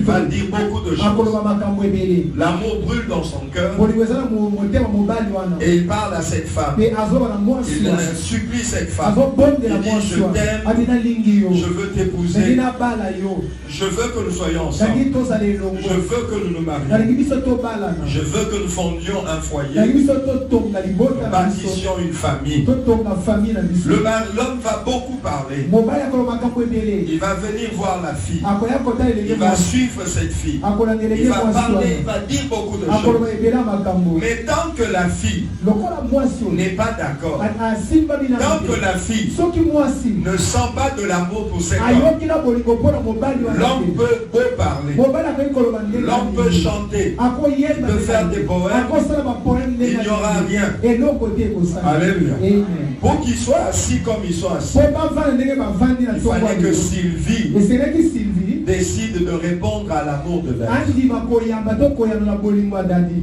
va dire beaucoup de choses. L'amour brûle dans son cœur. Et il parle à cette femme. Il supplie cette femme. Il dit, je t'aime, je veux t'épouser, je veux que nous soyons ensemble, je veux que nous nous marions, je veux que nous fondions un foyer, nous bâtissions une famille. L'homme va beaucoup parler. Il va venir voir la fille. Il va suivre cette fille. Il va parler, il va dire beaucoup de choses. Mais tant que la fille n'est pas d'accord, tant que la fille ne sent pas de l'amour pour cet homme, l'homme peut beau parler, l'homme peut chanter, il peut faire des poèmes, il n'y aura rien. Alléluia. Pour qu'ils soient assis comme ils sont assis, il fallait que Sylvie décide de répondre à l'amour de David.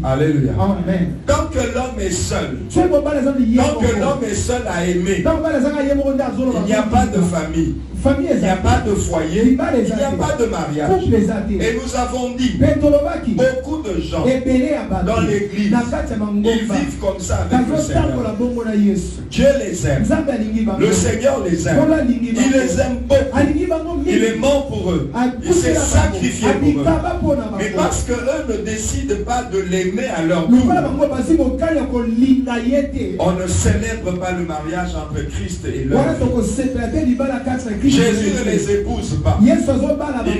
Alléluia. Amen. Tant que l'homme est seul, tant que l'homme est seul à aimer, il n'y a pas de famille. Il n'y a pas de foyer, il n'y a pas de mariage. Et nous avons dit, beaucoup de gens dans l'église, ils vivent comme ça avec le Seigneur. Dieu les aime, le Seigneur les aime, il les aime beaucoup, il est mort pour eux, il s'est sacrifié pour eux. Mais parce qu'eux ne décident pas de l'aimer à leur tour, on ne célèbre pas le mariage entre Christ et l'homme. Jésus ne les épouse pas. Ils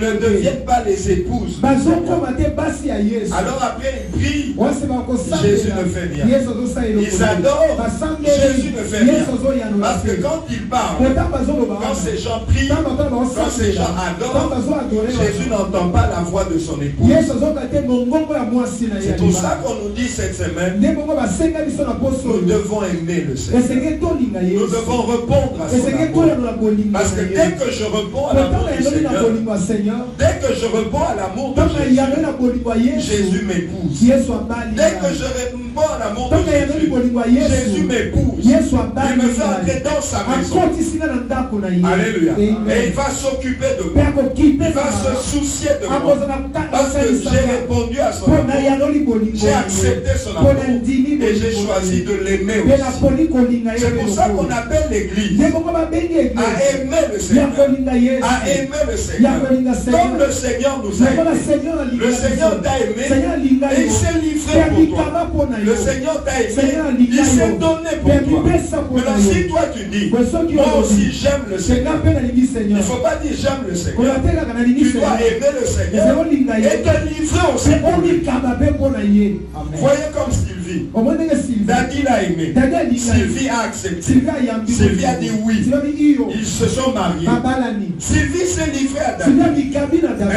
ne deviennent pas les épouses. Alors après, ils prient. Jésus ne fait rien. Ils adorent. Jésus ne fait rien. Parce que quand ils parlent, quand ces gens prient, quand ces gens adorent, Jésus n'entend pas la voix de son épouse. C'est pour ça qu'on nous dit cette semaine, nous devons aimer le Seigneur. Nous devons répondre à son amour. Parce que dès que je réponds à l'amour du Seigneur, dès que je réponds à l'amour de Jésus, Jésus m'épouse. Dès que je réponds à l'amour de Jésus m'épouse. Il me fait entrer dans sa maison. Alléluia. Et il va s'occuper de moi. Il va se soucier de moi. Parce que j'ai répondu à son amour. J'ai accepté son amour. Et j'ai choisi de l'aimer aussi. C'est pour ça qu'on appelle l'église à aimer le Seigneur. À aimer le Seigneur. Comme le Seigneur nous a aimés. Le Seigneur t'a aimé et il s'est livré pour toi. Le Seigneur t'a aimé, il s'est donné pour toi. Maintenant si toi tu dis, moi aussi j'aime le Seigneur, il ne faut pas dire j'aime le Seigneur. Tu dois aimer le Seigneur et te livrer au Seigneur. Voyez comme Sylvie. David a aimé. Sylvie a accepté. Sylvie a dit oui. Ils se sont mariés. Sylvie s'est livrée à David.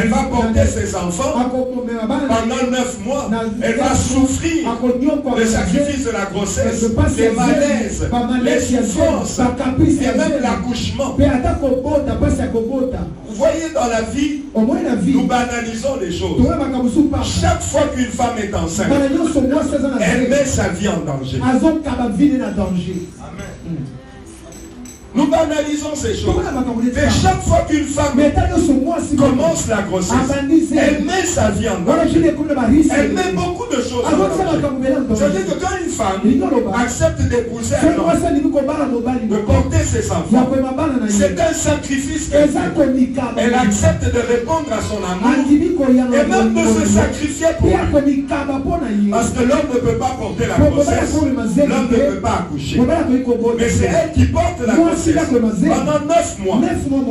Elle va porter ses enfants pendant 9 mois. Elle va souffrir le sacrifice de la grossesse, les malaises, les souffrances et même l'accouchement. Vous voyez, dans la vie, nous banalisons les choses. Chaque fois qu'une femme est enceinte, elle met sa vie en danger. Amen. Nous banalisons ces choses. Et chaque fois qu'une femme commence la grossesse, elle met sa vie en danger. Elle met beaucoup de choses en danger. C'est-à-dire que quand une femme accepte d'épouser un homme, de porter ses enfants, c'est un sacrifice qu'elle fait. Elle accepte de répondre à son amour et même de se sacrifier pour lui. Parce que l'homme ne peut pas porter la grossesse, l'homme ne peut pas accoucher. Mais c'est elle qui porte la grossesse. Pendant 9 mois,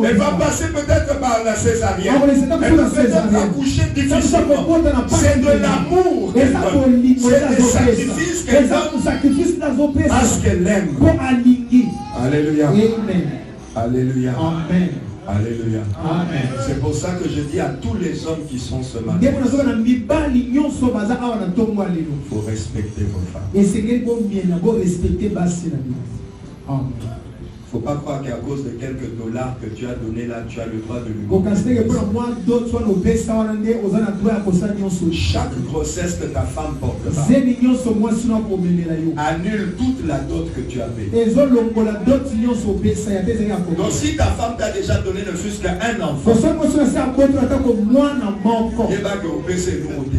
elle va passer peut-être par la césarienne. Elle va peut-être accoucher difficilement. C'est de l'amour qu'elle donne. C'est des sacrifices qu'elle donne à ce qu'elle aime. Alléluia. Alléluia. Amen. Alléluia. Amen. C'est pour ça que je dis à tous les hommes qui sont ce matin, il faut respecter vos femmes. Il faut pas croire qu'à cause de quelques dollars que tu as donné là, tu as le droit de lui. Chaque grossesse que ta femme portera annule toute la dot que tu as payée. Donc si ta femme t'a déjà donné ne fût-ce qu'un enfant, il va que vous baissez le côté.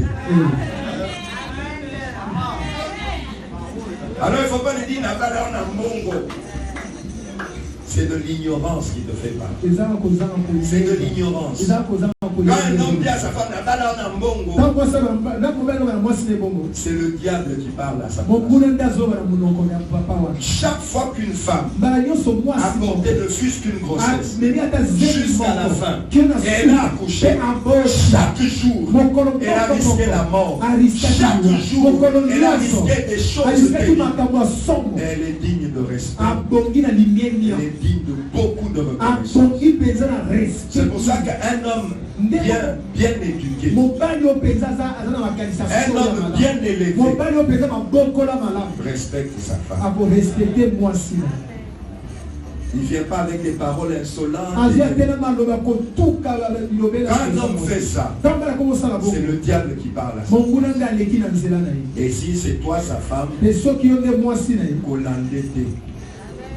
Alors il ne faut pas lui dire c'est de l'ignorance qui te fait parler. C'est de l'ignorance. Quand un homme dit à sa femme, c'est le diable qui parle à sa femme. Chaque fois qu'une femme a porté ne fût-ce qu'une grossesse, jusqu'à la fin, elle a accouché, chaque jour, elle a risqué la mort. Chaque jour, elle a risqué des choses terribles. Elle est digne de respect. Elle est digne de beaucoup de reconnaissance. C'est pour ça qu'un homme bien éduqué, un homme bien élevé, respecte sa femme. Il ne vient pas avec des paroles insolentes. Quand un homme fait ça, c'est le diable qui parle à sa femme. Et si c'est toi sa femme,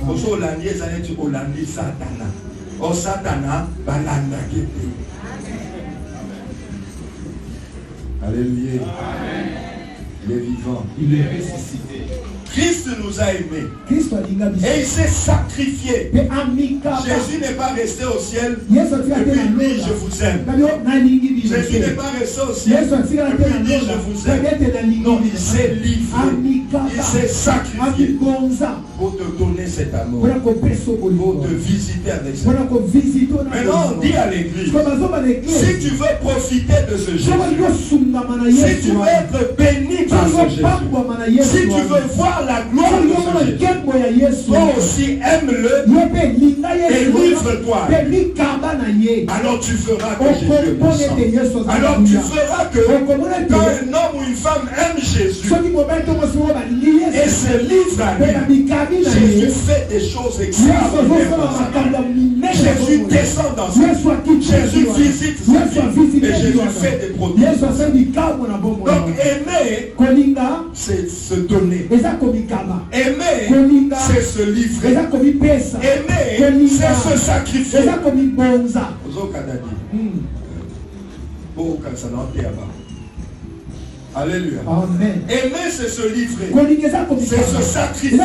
Koso Hollandais, ça n'est pas Hollandais, Satana. Oh Satana, balanda kete. Alléluia. Il est vivant. Il est ressuscité. Christ nous a aimés. Et il s'est sacrifié. Jésus n'est pas resté au ciel et puis dit je vous aime. Jésus n'est pas resté au ciel et puis dit je vous aime. Non, il s'est livré. Il s'est sacrifié pour te donner cet amour. Pour te visiter avec cet amour. Maintenant on dit à l'église, si tu veux profiter de ce Jésus, si tu veux être béni par ce Jésus, si tu veux voir la gloire de ce Jésus, toi aussi aime-le et livre-toi. Alors tu feras que Jésus descende. Alors tu feras que quand un homme ou une femme aime Jésus et se livre à lui, Jésus fait des choses extraordinaires. Jésus descend dans sa vie. Jésus visite sa vie. Et Jésus fait des prodiges. Donc aimer, c'est se donner. Aimer, c'est se livrer. Aimer, c'est se sacrifier. Alléluia. Amen. Aimer, c'est se livrer. C'est se sacrifier.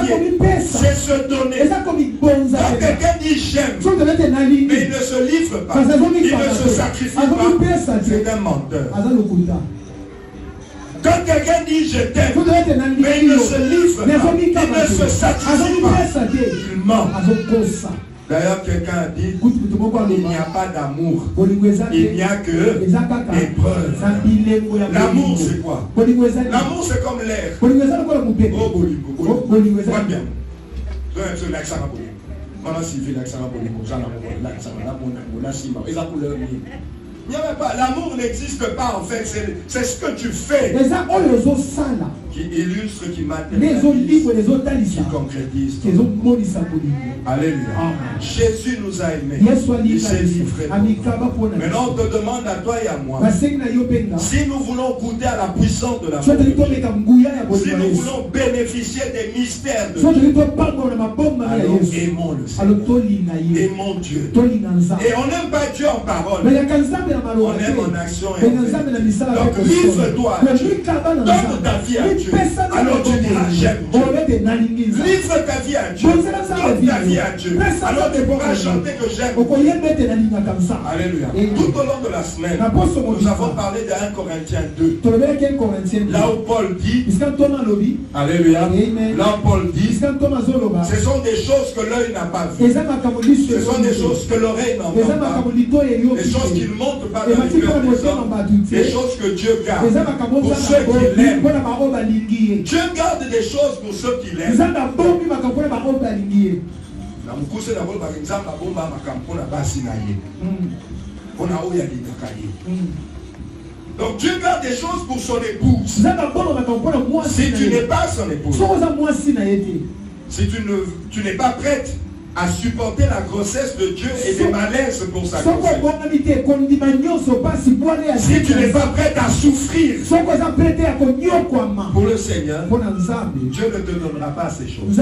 C'est se donner. Quand quelqu'un dit j'aime, mais il ne se livre pas, il ne se sacrifie pas, c'est un menteur. Quand quelqu'un dit je t'aime, mais il ne se livre pas, il ne se sacrifie pas, il ment. D'ailleurs, quelqu'un a dit, il n'y a pas d'amour, il n'y a que épreuve. L'amour, c'est quoi? L'amour, c'est comme l'air. Oh, bien. Il n'y a même pas, l'amour n'existe pas en fait, c'est ce que tu fais qui illustre, qui matérialise, qui concrétise. Alléluia. Jésus nous a aimés, il s'est livré. Maintenant on te demande à toi et à moi, si nous voulons goûter à la puissance de l'amour, si nous voulons bénéficier des mystères de Dieu, alors aimons le Seigneur, aimons Dieu. Et on n'aime pas Dieu en parole, on aime en action et en fait. Donc livre-toi à Dieu, donne ta vie à Dieu, alors tu diras j'aime Dieu. Livre ta vie à Dieu, donne ta vie à Dieu, alors tu pourras chanter que j'aime Dieu. Alléluia. Tout au long de la semaine, nous avons parlé de 1 Corinthiens 2. Là où Paul dit, alléluia, là où Paul dit, ce sont des choses que l'œil n'a pas vues, ce sont des choses que l'oreille n'entend pas, des choses qui ne montent pas dans le cœur des hommes, des choses que Dieu garde pour ceux qui l'aiment. Dieu garde des choses pour ceux qui l'aiment. Donc Dieu garde des choses pour son épouse. Si tu n'es pas son épouse, si tu n'es pas prête à supporter la grossesse de Dieu et des malaises pour sa grossesse. Si tu n'es pas prêt à souffrir pour le Seigneur, Dieu ne te donnera pas ces choses.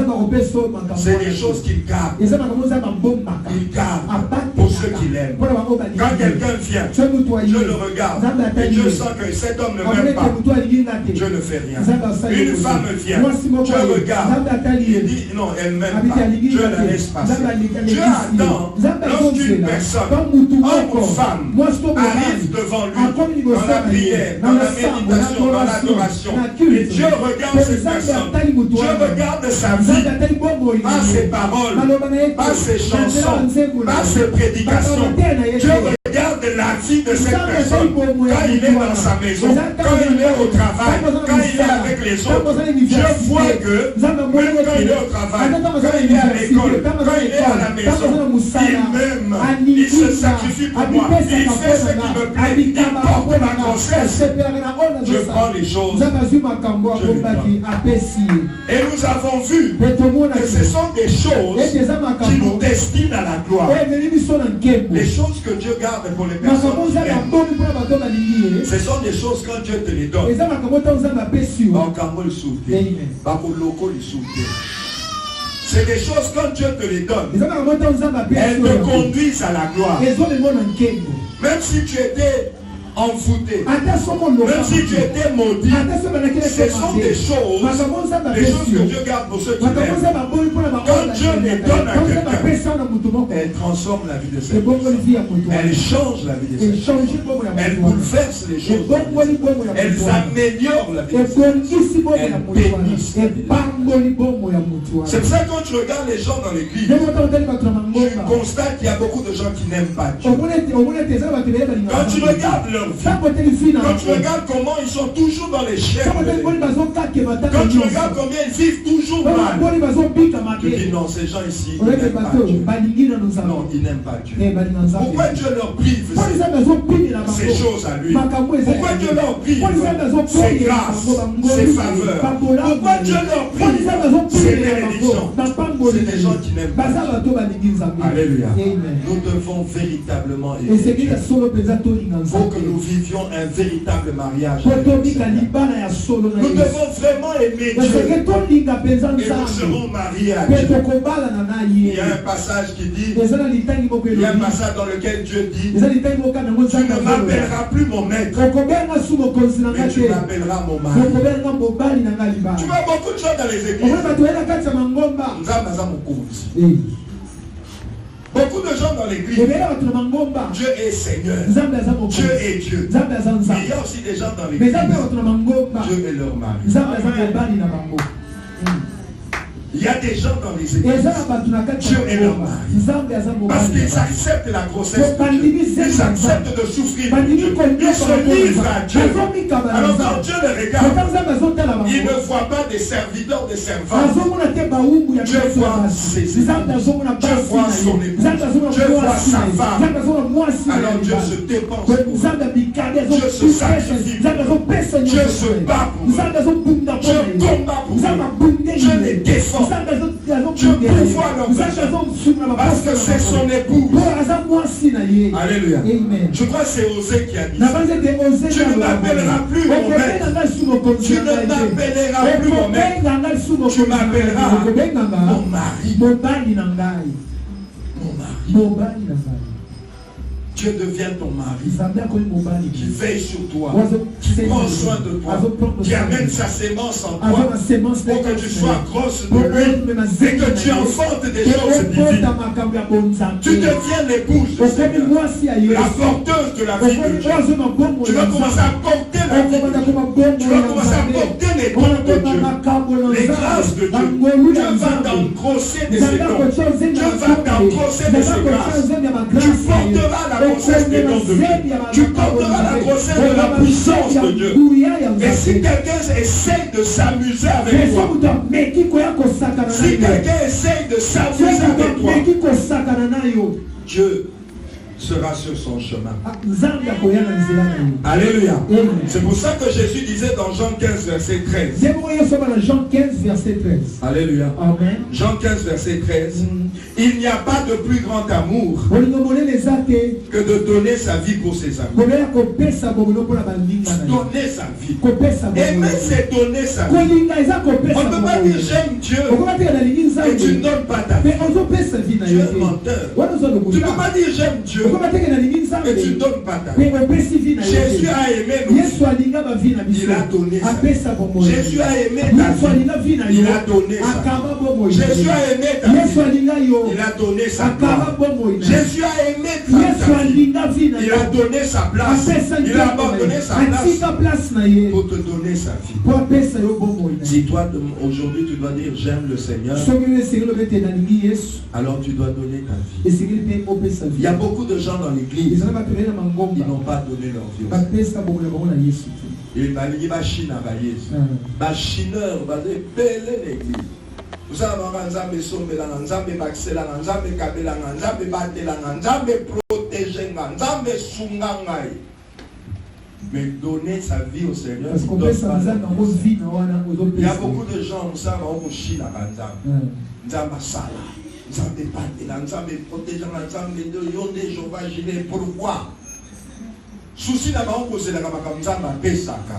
C'est des choses qu'il garde. Il garde pour ceux qui l'aiment. Quand quelqu'un vient, je le regarde et Dieu sent que cet homme ne m'aime pas, je ne fais rien. Une femme vient, je regarde, il dit non, elle ne m'aime pas, je la laisse passer. Dieu attend lorsqu'une personne, homme ou femme, arrive devant lui dans la prière, dans la méditation, dans l'adoration, et Dieu regarde cette personne. Dieu regarde sa vie, pas ses paroles, pas ses chansons, pas ses prédications. Dieu regarde la vie de cette personne quand il est dans sa maison, quand il est au travail, quand il est avec les autres. Dieu voit que même quand il est au travail, quand il est à l'école, quand il est à la maison, il m'aime, il se sacrifie pour moi, il fait ce qui me plaît, il porte ma grossesse. Je prends les choses, je lui donne. Et nous avons vu que ce sont des choses qui nous destinent à la gloire. Les choses que Dieu garde pour les personnes qui l'aiment. Ce sont des choses quand Dieu te les donne. C'est des choses quand Dieu te les donne. Elles te conduisent à la gloire. Même si tu étais envoûté, même si tu étais maudit, ce sont des choses que Dieu garde pour ceux qui l'aiment. Quand Dieu les donne à quelqu'un, elle transforme la vie de cette personne. Elle change la vie de cette personne. Elle bouleverse les choses. Elle améliore la vie de cette personne. Elle bénisse la vie. C'est pour ça que quand tu regardes les gens dans l'église, tu constates qu'il y a beaucoup de gens qui n'aiment pas Dieu. Quand tu regardes leur vie, quand tu regardes comment ils sont toujours dans les chaînes, quand tu regardes combien ils vivent toujours mal, tu dis non, ces gens ici, ils n'aiment pas Dieu. Non, ils n'aiment pas Dieu. Pourquoi Dieu leur prive ces choses à lui? Pourquoi Dieu leur prive ses grâces, ses faveurs? Pourquoi Dieu leur prive ses bénédictions? C'est des gens qui n'aiment pas Dieu. Alléluia. Nous devons véritablement aimer Dieu. Il faut que nous vivions un véritable mariage. Nous devons vraiment aimer Dieu. Et nous serons mariés à Dieu. Il y a un passage qui dit, il y a un passage dans lequel Dieu dit, tu ne m'appelleras plus mon maître, mais tu m'appelleras mon mari. Tu vois beaucoup de choses dans les églises. Beaucoup de gens dans l'église, Dieu est Seigneur, Dieu est Dieu. Mais il y a aussi des gens dans l'église, Dieu est leur mari. Il y a des gens dans les églises, Dieu est leur mari. Parce qu'ils acceptent la grossesse de Dieu. Ils acceptent de souffrir pour Dieu. Ils se livrent à Dieu. Alors quand Dieu les regarde, il ne voit pas des serviteurs, des servantes. Dieu voit ses époux. Dieu voit son époux. Dieu voit sa femme. Alors Dieu se dépense pour eux. Dieu se sacrifie pour eux. Dieu se bat pour eux. Dieu combat pour eux. Dieu les défend. Dieu pourvoit leur besoin. Parce que c'est son époux. Alléluia. Je crois que c'est Osée qui a dit ça. Tu ne m'appelleras plus mon maître. Tu ne m'appelleras plus mon maître. Tu m'appelleras mon mari. Mon mari. Dieu devient ton mari, qui veille sur toi, qui prend soin de toi, qui amène sa sémence en toi pour que tu sois grosse de lui et que tu enfantes des choses divines. Tu deviens l'épouse de Seigneur, la porteuse de la vie de Dieu. Tu vas commencer à porter la vie de Dieu. Tu vas commencer à porter les dons de Dieu, les grâces de Dieu. Dieu va t'engrosser de ses dons. Dieu va t'engrosser de ses grâces. Tu porteras la grossesse des dons de Dieu. Tu porteras la grossesse de la puissance de Dieu. Et si quelqu'un essaye de s'amuser avec toi, si quelqu'un essaye de s'amuser avec toi, Dieu sera sur son chemin. Alléluia. C'est pour ça que Jésus disait dans Jean 15, verset 13. Jean 15, verset 13. Alléluia. Amen. Jean 15, verset 13. Il n'y a pas de plus grand amour que de donner sa vie pour ses amis. Donner sa vie. Aimer, c'est donner sa vie. On ne peut pas dire j'aime Dieu et tu ne donnes pas ta vie. Tu es menteur. Tu ne peux pas dire j'aime Dieu et tu ne donnes pas ta vie. Jésus a aimé nous. Il a donné sa vie. Jésus a aimé ta vie. Il a donné sa vie. Jésus a aimé ta vie. Il a donné sa gloire. Jésus a aimé ta vie. Il a donné sa place. Il a abandonné sa place pour te donner sa vie. Si toi aujourd'hui tu dois dire j'aime le Seigneur, alors tu dois donner ta vie. Il y a beaucoup de gens dans l'église qui n'ont pas donné leur vie au Seigneur. Et il va chiner à Jésus. Il va chiner, il va dépeler l'église. Vous savez, Nzambe sombela, Nzambe baxela, Nzambe kabela, Nzambe batela, Nzambe protéger, Nzambe sungangai. Mais donner sa vie au Seigneur, il y a beaucoup de gens, vous savez, on chine à Nzambe. Nzambe sala, Nzambe batela, Nzambe protéger, Nzambe de Yonde Jéhovah Jireh. Pourquoi? Souci n'a pas posé la Nzambe pesaka.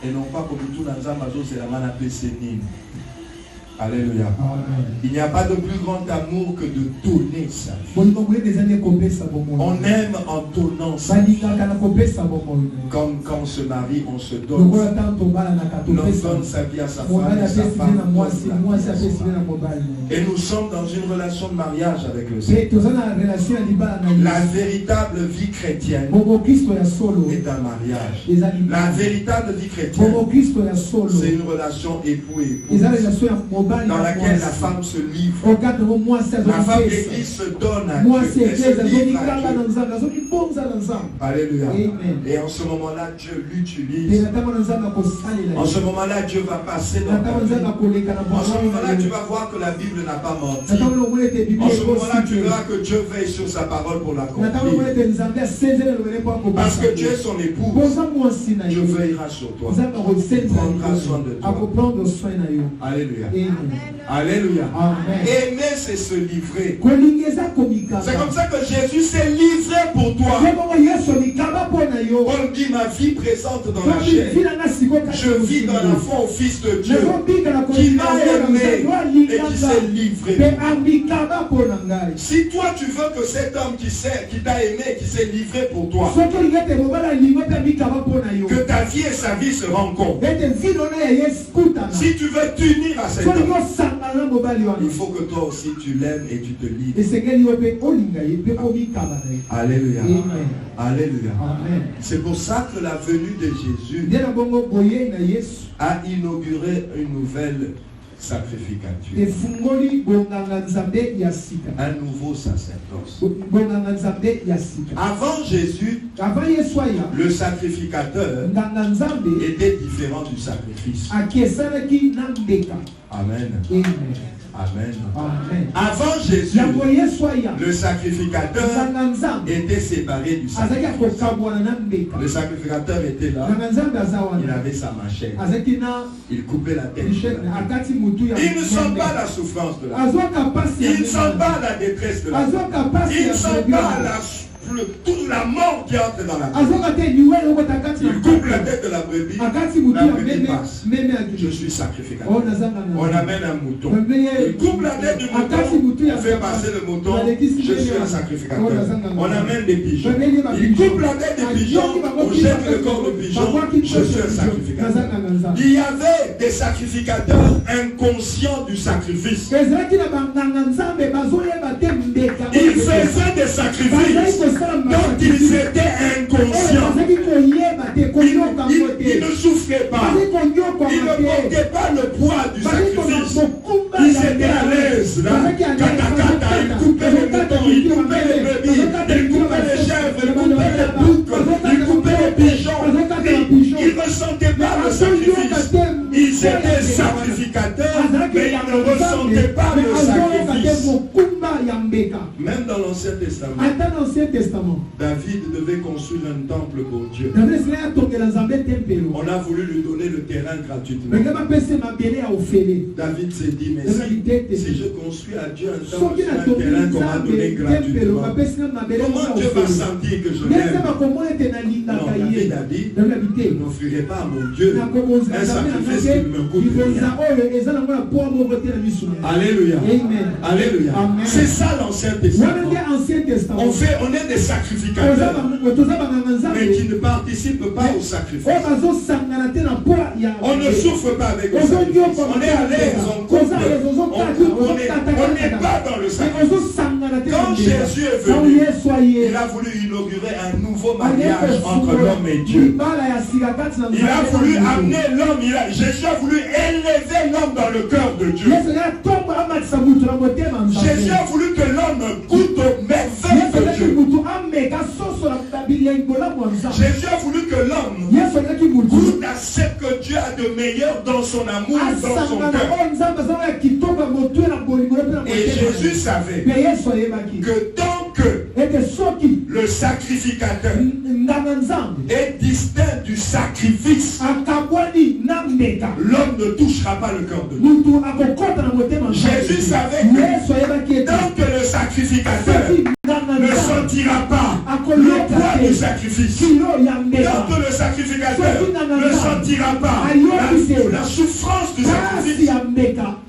Et non pas comme tout Nzambe c'est la mana pesenine. Alléluia. Il n'y a pas de plus grand amour que de donner sa vie. On aime en donnant sa vie. Comme quand on se marie, on se donne. L'homme donne sa vie à sa femme et sa femme. Et nous sommes dans une relation de mariage avec le Seigneur. La véritable vie chrétienne est un mariage. La véritable vie chrétienne, c'est une relation époux-époux, dans laquelle la femme se livre. La femme d'église se donne à Dieu. Elle se livre à Dieu. Alléluia. Et en ce moment-là, Dieu l'utilise. En ce moment-là, Dieu va passer dans ta vie. En ce moment-là, tu vas voir que la Bible n'a pas menti. En ce moment-là, tu verras que Dieu veille sur sa parole pour l'accomplir. Parce que Dieu est son époux. Dieu veillera sur toi. Il prendra soin de toi. Alléluia. Alléluia. Amen. Aimer, c'est se livrer. C'est comme ça que Jésus s'est livré pour toi. On dit ma vie présente dans la chair. Je vis dans la foi au Fils de Dieu qui m'a aimé et qui s'est livré. Si toi tu veux que cet homme qui t'a aimé, qui s'est livré pour toi, que ta vie et sa vie se rencontrent. Si tu veux t'unir à cet homme, il faut que toi aussi tu l'aimes et tu te livres. Alléluia. Alléluia. C'est pour ça que la venue de Jésus a inauguré une nouvelle sacrificature. Un nouveau sacerdoce. Avant Jésus, le sacrificateur était différent du sacrifice. Amen. Amen. Avant Jésus, le sacrificateur était séparé du sacrifice. Le sacrificateur était là. Il avait sa machette. Il coupait la tête. Il ne sent pas la souffrance de la vie. Il ne sent pas la détresse de la vie. Il ne sent pas toute la mort qui entre dans la vie. Il coupe la tête de la brebis. La brebis passe. Je suis sacrificateur. On amène un mouton. Il coupe la tête du mouton. On fait passer le mouton. Je suis un sacrificateur. On amène des pigeons. Il coupe la tête des pigeons. On jette le corps de pigeon. Je suis un sacrificateur. Il y avait des sacrificateurs inconscients du sacrifice. Ils faisaient des sacrifices dont ils étaient inconscients. Ils ne souffraient pas. Ils ne portaient pas le poids du sacrifice. Ils étaient à l'aise. Ils coupaient les moutons, ils coupaient les brebis, ils coupaient les chèvres, ils coupaient les boucs, ils coupaient les pigeons. Ils ne ressentaient pas le sacrifice. Ils étaient sacrificateurs, mais ils ne ressentaient pas le sacrifice. Même dans l'Ancien Testament, David devait construire un temple pour Dieu. On a voulu lui donner le terrain gratuitement. David s'est dit, mais si je construis à Dieu un temple sur un terrain qu'on m'a donné gratuitement, comment Dieu va sentir que je l'aime? Non, David a dit, je n'offrirai pas à mon Dieu un sacrifice qui me coûte rien. Alléluia. Alléluia. C'est ça l'Ancien Testament. On est des sacrificateurs, mais qui ne participent pas au sacrifice. On ne souffre pas avec le sacrifice. On est à l'aise, on coupe, on n'est pas dans le sacrifice. Quand Jésus est venu, il a voulu inaugurer un nouveau mariage entre l'homme et Dieu. Il a voulu amener l'homme, Jésus a voulu élever l'homme dans le cœur de Dieu. Jésus a voulu que l'homme goûte aux merveilles de Dieu. Jésus a voulu que l'homme goûte à ce que Dieu a de meilleur dans son amour, dans son cœur. Et Jésus savait que tant que le sacrificateur est distinct du sacrifice, l'homme ne touchera pas le cœur de Dieu. Jésus savait que tant que le sacrificateur ne sentira pas le poids du sacrifice, tant que le sacrificateur ne sentira pas la souffrance du sacrifice,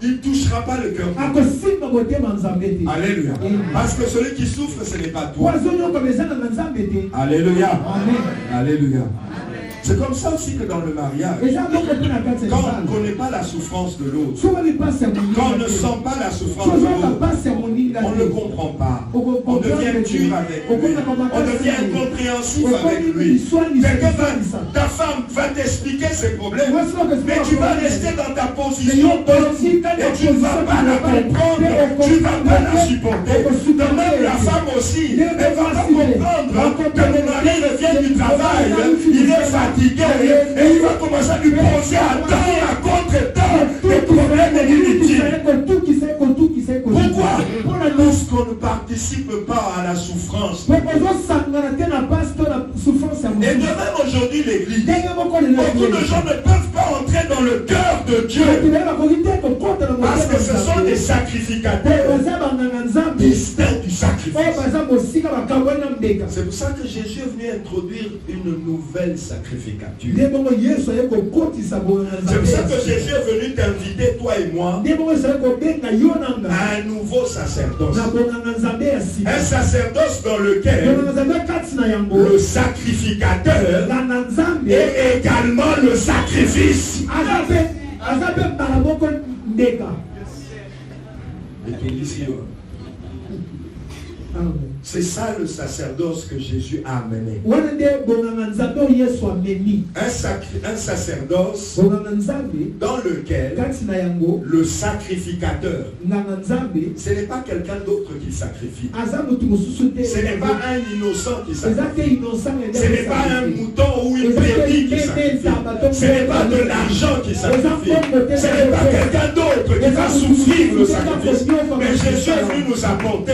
il ne touchera pas le cœur de Dieu. Alléluia. Parce que celui qui souffre, ce n'est pas toi. Alléluia. Alléluia. C'est comme ça aussi que dans le mariage, quand on ne connaît pas la souffrance de l'autre, quand on ne sent pas la souffrance de l'autre, on ne comprend pas. On devient dur avec lui. On devient incompréhensif avec lui. Ta femme va t'expliquer ses problèmes, mais tu vas rester dans ta position et tu ne vas pas la comprendre, tu ne vas pas la supporter. De même, la femme aussi, elle ne va pas comprendre que le mari revient du travail, il est fatigué. Et il va commencer à lui poser à temps et à contre-temps des problèmes inutiles. Pourquoi? Parce qu'on ne participe pas à la souffrance. Et de même aujourd'hui l'église, beaucoup de gens ne peuvent pas entrer dans le cœur de Dieu. Parce que ce sont des sacrificateurs distincts du sacrifice. C'est pour ça que Jésus est venu introduire une nouvelle sacrificature. C'est pour ça que Jésus est venu t'inviter, toi et moi, à un nouveau sacerdoce. Un sacerdoce dans lequel le sacrificateur est également le sacrifice. C'est ça le sacerdoce que Jésus a amené. Un sacerdoce dans lequel le sacrificateur, ce n'est pas quelqu'un d'autre qui sacrifie. Ce n'est pas un innocent qui sacrifie. Ce n'est pas un mouton ou une brebis qui sacrifie. Ce n'est pas de l'argent qui sacrifie. Ce n'est pas quelqu'un d'autre qui va souffrir le sacrifice. Mais Jésus est venu nous apporter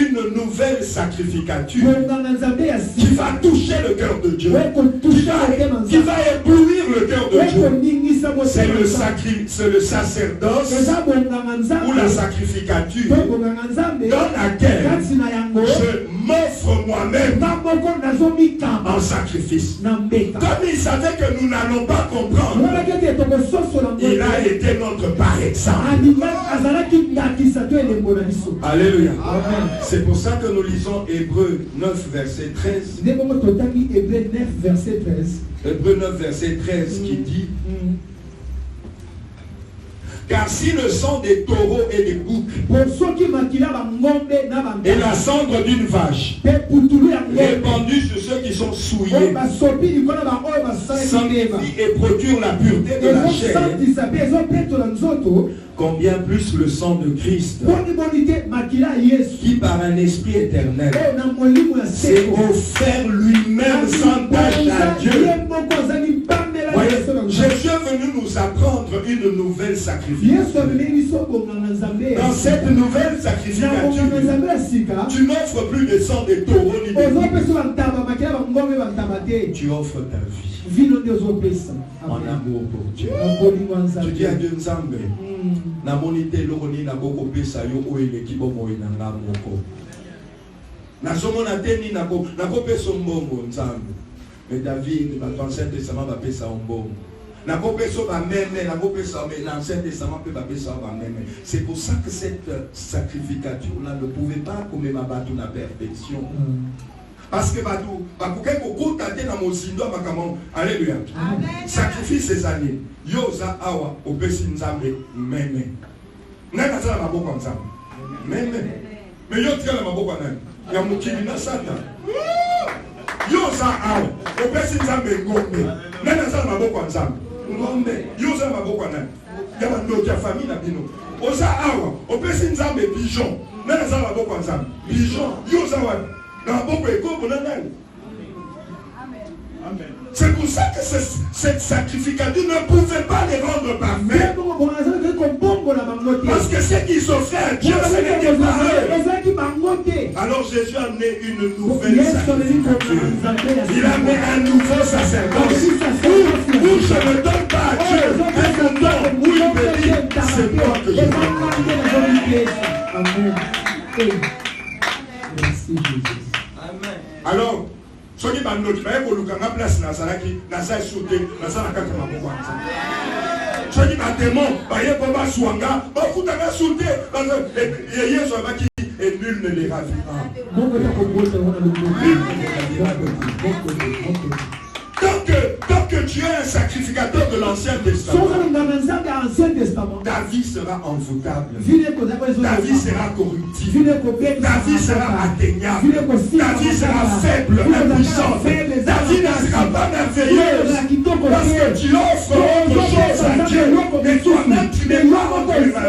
une nouvelle sacrificature qui va toucher le cœur de Dieu, qui va éblouir le cœur de Dieu. C'est le sacerdoce ou la sacrificature dans laquelle je m'offre moi-même en sacrifice. Comme il savait que nous n'allons pas comprendre, il a été notre par exemple. Alléluia. C'est pour ça que nous lisons Hébreux 9 verset 13. Hébreux 9 verset 13 qui dit: car si le sang des taureaux et des boucs et la cendre d'une vache répandue sur ceux qui sont souillés sanctifie et procure la pureté de la chair, combien plus le sang de Christ, qui par un esprit éternel s'est offert lui-même sans tâche à Dieu. Voyez, Jésus est venu nous apprendre une nouvelle sacrifice. Dans cette nouvelle sacrificature, tu n'offres plus de sang de taureau ni de tu offres ta vie en amour pour Dieu. Tu dis à Dieu Nzambe, na monite lokoni na boko pesa yo oele kibomo ina ngamoko. Na somona teni na ko pesa mbongo Nzambe. Mais David, dans l'Ancien Testament, va pesa mbongo. Na ko pesa ba meme, na ko pesa mais l'Ancien Testament peut ba pesa ba meme. C'est pour ça que cette sacrificature là ne pouvait pas comme ma batu na perfection. Parce que alléluia. Sacrifice ces années. Yosa awa obesi nzambe meme. Nana sala maboko nzambe. Meme. Mais yo tia la maboko nani? Ya mukini na satan. Yosa awa obesi nzambe ngombe. Nana sala maboko nzambe. Ngombe. Yosa maboko nani? Ya bando ya famille na bino. Osa awa obesi nzambe pigeon. Nana sala maboko nzambe. Pigeon. Yosa wa c'est pour ça que cette sacrificature ne pouvait pas les rendre parfaits. Parce que ce qu'ils ont fait, Dieu ce n'était pas eux. Alors Jésus a amené une nouvelle sacrificature. Il a amené un nouveau sacerdoce. Où je ne donne pas à Dieu un don où il me dit, c'est moi que je donne. Amen. Merci Jésus. Alors, ceux qui m'ont dit, place Nazaraki, Nazar sauté, Nazar n'a ceux qui m'ont démon, Baba Swanga, Bakutanga sauté, et nul ne les ravira. Tant que tu es un sacrificateur de l'Ancien Testament, ta vie sera envoûtable, ta vie sera corruptible, ta vie sera atteignable, ta vie sera faible, impuissante, ta vie ne sera pas merveilleuse parce que tu offres autre chose à Dieu et toi-même tu n'es pas encore humain.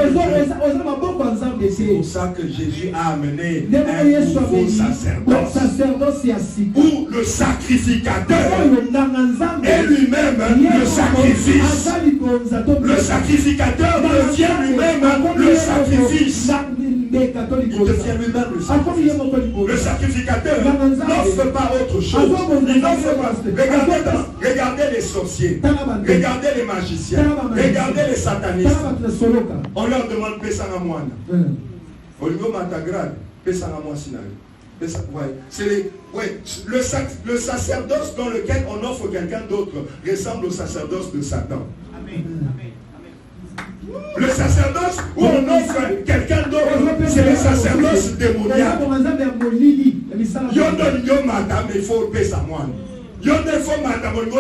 C'est pour ça que Jésus a amené un nouveau sacerdoce où le sacrificateur et lui-même le sacrifice. Le sacrificateur devient lui-même le sacrifice. Il devient lui-même le sacrifice. Le sacrificateur n'offre pas autre chose. Il n'offre pas. Regardez les sorciers. Regardez les magiciens. Regardez les satanistes. On leur demande Pesana Moine. Oligo Matagrad. Pesana Moine. C'est le sacerdoce dans lequel on offre quelqu'un d'autre ressemble au sacerdoce de Satan. Le sacerdoce où on offre quelqu'un d'autre, c'est le sacerdoce démoniaque. Yondo madame, il faut payer sa moine. Yondo il faut madame, il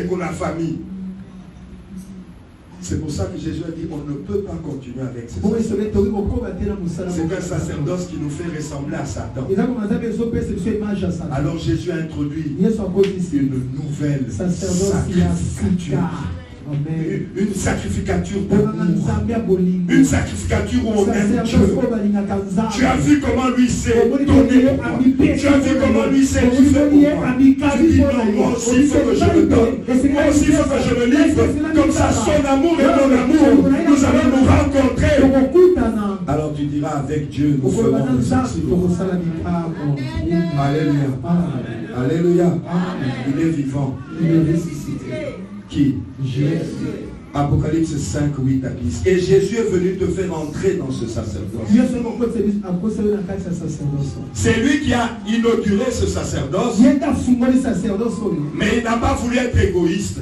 faut la famille. C'est pour ça que Jésus a dit on ne peut pas continuer avec ce sacerdoce. C'est un sacerdoce qui nous fait ressembler à Satan. Alors Jésus a introduit une nouvelle sacrificature. Une sacrificature d'amour. Une sacrificature où on aime Dieu. Tu as vu comment lui s'est donné pour moi. Tu as vu comment lui s'est livré pour moi. Tu dis non, moi aussi il faut que je me donne. Moi aussi il faut que je me livre. Comme ça son amour et mon amour, nous allons nous rencontrer. Alors tu diras avec Dieu nous ferons le sacrifice. Alléluia. Alléluia. Il est vivant. Il est ressuscité. Qui? Jésus. Apocalypse 5, 8 à 10. Et Jésus est venu te faire entrer dans ce sacerdoce. C'est lui qui a inauguré ce sacerdoce. Mais il n'a pas voulu être égoïste.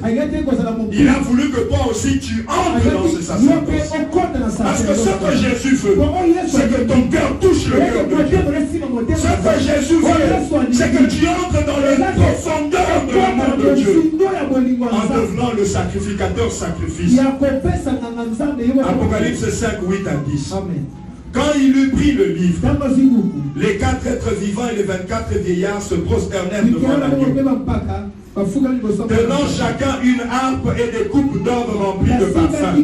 Il a voulu que toi aussi tu entres dans ce sacerdoce. Parce que ce que Jésus veut, c'est que ton cœur touche le cœur de Dieu. Ce que Jésus veut, c'est que tu entres dans les profondeurs de l'amour de Dieu. En devenant le sacrificateur sacrifice. Apocalypse 5, 8 à 10. Amen. Quand il eut pris le livre, les 4 êtres vivants et les 24 vieillards se prosternèrent devant l'agneau. tenant chacun une harpe et des coupes d'or remplies de parfums,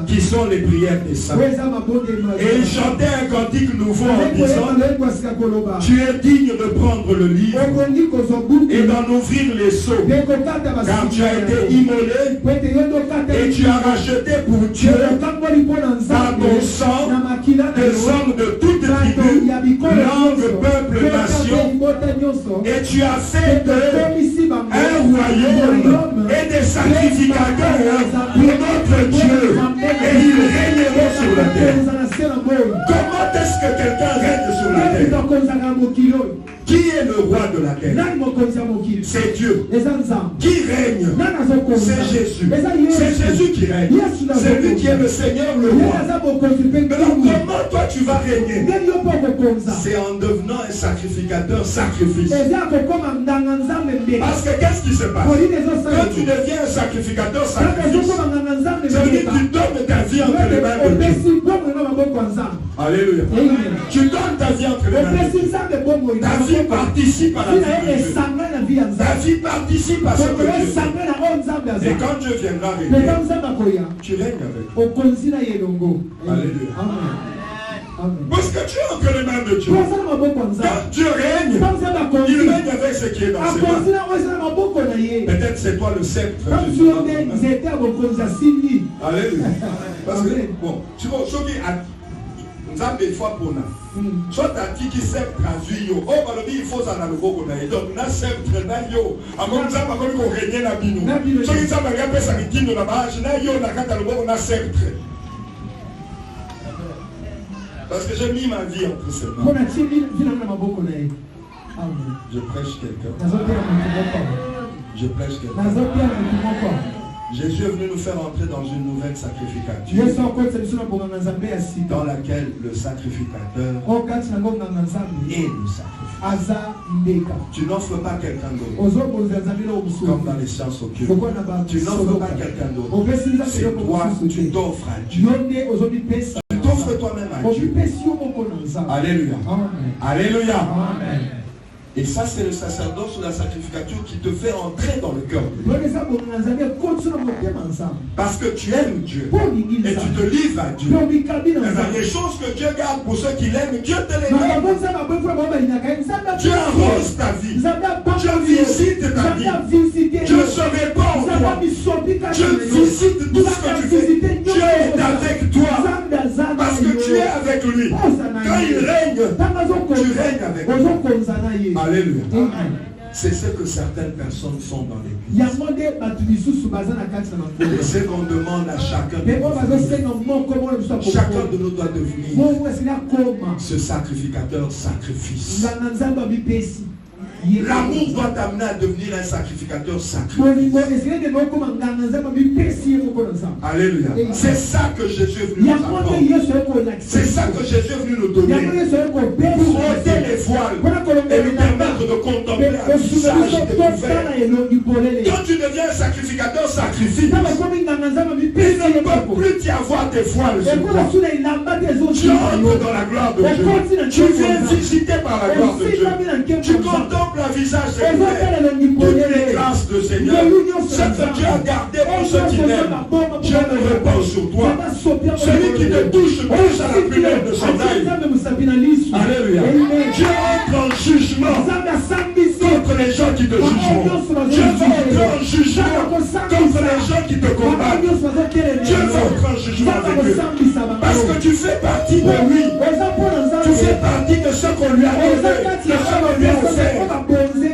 qui sont les prières des saints. Et ils chantaient un cantique nouveau en disant: tu es digne de prendre le livre et d'en ouvrir les sceaux, car tu as été immolé et tu as racheté pour Dieu par ton sang des hommes de toutes tribus, langues, peuples, nations, et tu as fait un royaume et des sacrificateurs pour notre Dieu, et ils régneront sur la terre. Comment est-ce que quelqu'un règne sur la terre? Qui est le roi de la terre? C'est Dieu. Qui règne? C'est Jésus. C'est Jésus qui règne. C'est lui qui est le Seigneur, le roi. Alors comment toi tu vas régner? C'est en devenant un sacrificateur sacrifice. Parce que qu'est-ce qui se passe? Quand tu deviens un sacrificateur sacrifice, ça veut dire que tu donnes ta vie entre les mains de Dieu. Alléluia. Tu donnes ta vie entre les mains de Dieu. Ta vie participe à la vie de Dieu. Ta vie participe à ce que Dieu fait. Et quand Dieu viendra régner, tu règnes avec. Alléluia. Parce que tu es entre les mains de Dieu. Quand Dieu règne, il règne avec ce qui est dans ses mains. Peut-être c'est toi le sceptre. Alléluia. Parce que, bon, tu vois, nous avons des fois pour nous. Soit tu as dit qu'il sceptre traduit. Oh, il faut ça dans le beau qu'on a. Donc, nous avons sceptre dans yo. Avant, nous avons régné la binou. Soit nous avons regardé ça qui dit là-bas. Je n'ai yo, dans le beau qu'on a sceptre. Parce que j'ai mis ma vie entre ses mains. Je prêche quelqu'un. Je prêche quelqu'un. Jésus est venu nous faire entrer dans une nouvelle sacrificature dans laquelle le sacrificateur est le sacrifice. Tu n'offres pas quelqu'un d'autre comme dans les sciences occultes. Tu n'offres pas quelqu'un d'autre. C'est toi, tu t'offres à Dieu. Tu t'offres toi-même à Dieu. Alléluia. Alléluia. Amen. Et ça, c'est le sacerdoce ou la sacrificature qui te fait entrer dans le cœur de Dieu. Parce que tu aimes Dieu et tu te livres à Dieu. Les choses que Dieu garde pour ceux qui l'aiment, Dieu te les donne. Dieu arrose ta vie. Dieu visite ta vie. Dieu se répand en toi. Dieu visite tout ce que tu fais. Dieu est avec toi. Parce que tu es avec lui. Quand il règne, tu règnes avec lui. Alléluia. C'est ce que certaines personnes font dans l'église. Et c'est qu'on demande à chacun de nous doit devenir ce sacrificateur sacrifice. L'amour doit t'amener à devenir un sacrificateur sacré. Alléluia. C'est ça que Jésus est venu nous apprendre. C'est ça que Jésus est venu nous donner. Pour ôter les voiles et nous permettre de contempler un visage découvert. Quand tu deviens un sacrificateur sacrifice, il ne peut plus t'y avoir tes voiles sur toi. Tu entres dans la gloire de Dieu. Tu viens visiter par la gloire de Dieu. Tu contemples le visage de Dieu, toutes les grâces de Seigneur, ce que Dieu a gardé pour ceux qui l'aiment, Dieu le répand sur toi. Celui qui te touche à la prière de son œil. Alléluia. Dieu entre en jugement contre les gens qui te jugeront. Dieu va entrer en jugement contre les gens qui te combattent. Dieu va entrer en jugement avec eux. Parce que tu fais partie de lui. Tu fais partie de ce qu'on lui a donné, de ce qu'on lui a offert.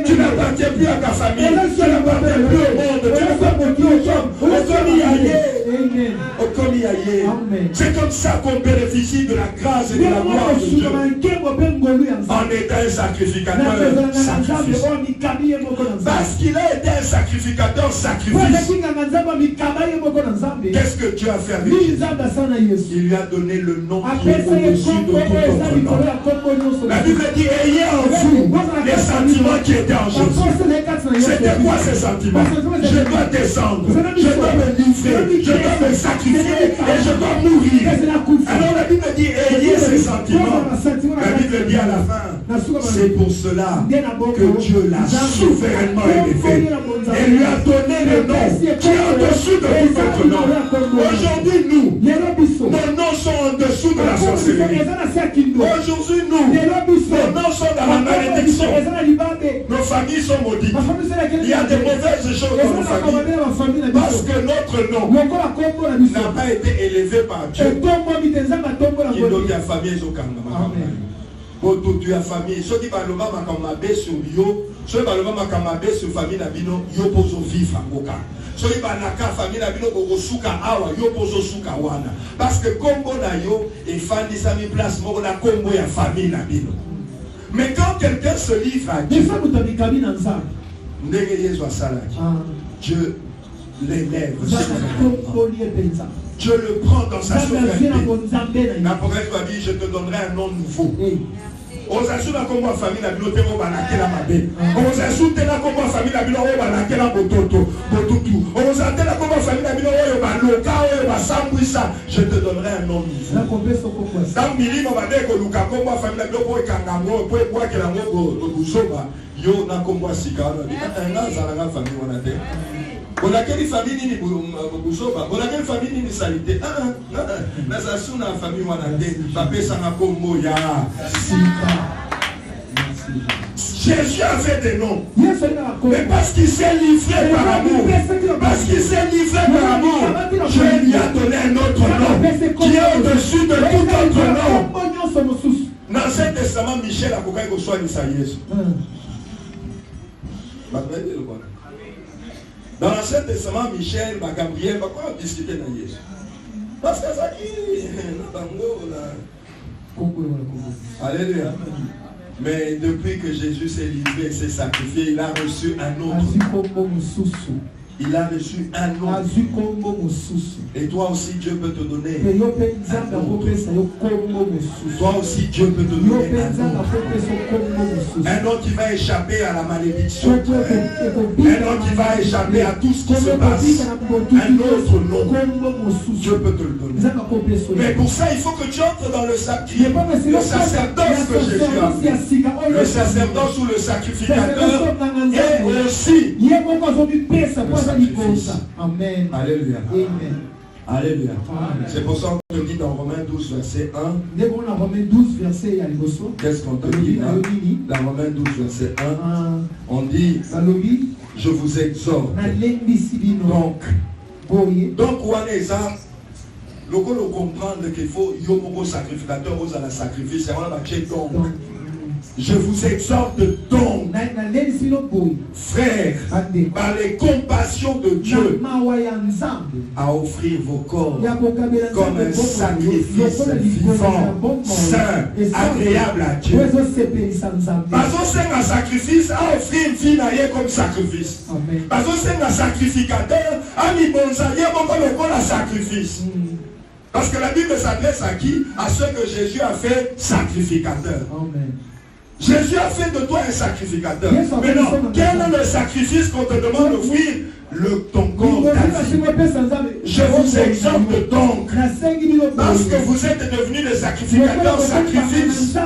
Tu n'appartiens plus à ta famille, tu n'appartiens plus au monde, tu n'appartiens plus aux hommes. C'est comme ça qu'on bénéficie de la grâce et de la gloire de Dieu. En étant un sacrificateur sacrifice. Parce qu'il a été un sacrificateur sacrifice. Qu'est-ce que Dieu a fait avec Jésus? Il lui a donné le nom qui est au-dessus de tout autre nom. La Bible dit, ayez en vous les sentiments qui étaient en Jésus. C'était quoi ces sentiments? Je dois descendre, je dois me livrer, je dois me sacrifier et je dois mourir. Alors la Bible dit, ayez ces sentiments. La Bible dit à la fin, C'est pour cela que Dieu l'a souverainement élevé et lui a donné le nom qui est au-dessus de tout autre nom. Aujourd'hui, nous, nos noms sont en dessous de la sorcellerie. Aujourd'hui, nous, nos noms sont dans la malédiction. Nos familles sont maudites. Il y a des mauvaises choses dans nos familles parce que notre nom n'a pas été élevé par Dieu. Qui donne la famille au Kangama. Tu as famille. Ceux qui parlent de sur yo, ceux qui parlent de sur famille Nabino, yo pose vivre en Goka. Ceux qui parlent de famille Nabino, Bogosuka Awa, yo pose Suka Wana. Parce que Combo na yo, et Fandi Sami place, Moro la Combo ya famille Nabino. Mais quand quelqu'un se livre à Dieu, Dieu l'élève. Dieu le prend dans sa souveraineté. L'Apocalypse va dire, je te donnerai un nom nouveau. On s'assure comme ma famille la bilote au banakela mabe. On s'assure comme ma famille la bilote au banakela bototo, botutu. On s'assure comme ma famille la bilote au baloka au basambouissa. Je te donnerai un nom nouveau. Dans Mili on va dire que Luka comme ma famille la bilote au kangango, pour quoi que la ngo bobuzoba. Yo na comme moi sikara. Un an ça la famille on a dit. On a quelle famille ni bobuzoba. On a quelle famille ni salité. Na sasu na famille on a dit. Papa sana kombo ya. Jésus a fait des noms. Mais parce qu'il s'est livré par amour. Parce qu'il s'est livré par amour. Dieu lui a donné un autre nom. Qui est au-dessus de tout autre nom. Dans l'Ancien Testament, Michel a coupé au soin de Jésus. Dans l'Ancien Testament, Michel, Gabriel, pourquoi discuter dans Jésus? Parce que ça qui Alléluia. Mais depuis que Jésus s'est livré et s'est sacrifié, il a reçu un autre. Il a reçu un autre. Et toi aussi, Dieu peut te donner un autre. Toi aussi, Dieu peut te donner un autre qui va échapper à la malédiction. Un autre qui va échapper à tout ce qui se passe. Un autre nom. Dieu peut te le donner. Mais pour ça, il faut que tu entres dans le sacerdoce que Jésus a fait. Le sacerdoce ou le sacrificateur et aussi Amen. Alléluia. Amen. Alléluia. C'est pour ça qu'on te dit dans Romains 12, verset 1. Qu'est-ce qu'on te dit là? Dans Romains 12, verset 1. On dit, je vous exhorte. Donc, Waneza, le comprendre qu'il faut un sacrificateur, un sacrifice, donc. Je vous exhorte donc, frères, par les compassions de Dieu, à offrir vos corps comme un sacrifice vivant, saint, agréable à Dieu. Parce que c'est un sacrifice à offrir une fille comme sacrifice. Parce que c'est un sacrificateur à mi bonsaïe comme un sacrifice. Parce que la Bible s'adresse à qui? À ceux que Jésus a fait sacrificateur. Amen. Jésus a fait de toi un sacrificateur. Mais non, quel est le sacrifice qu'on te demande d'offrir? Ton corps, ta vie. Je vous exhorte donc, parce que vous êtes devenus des sacrificateurs, sacrifices.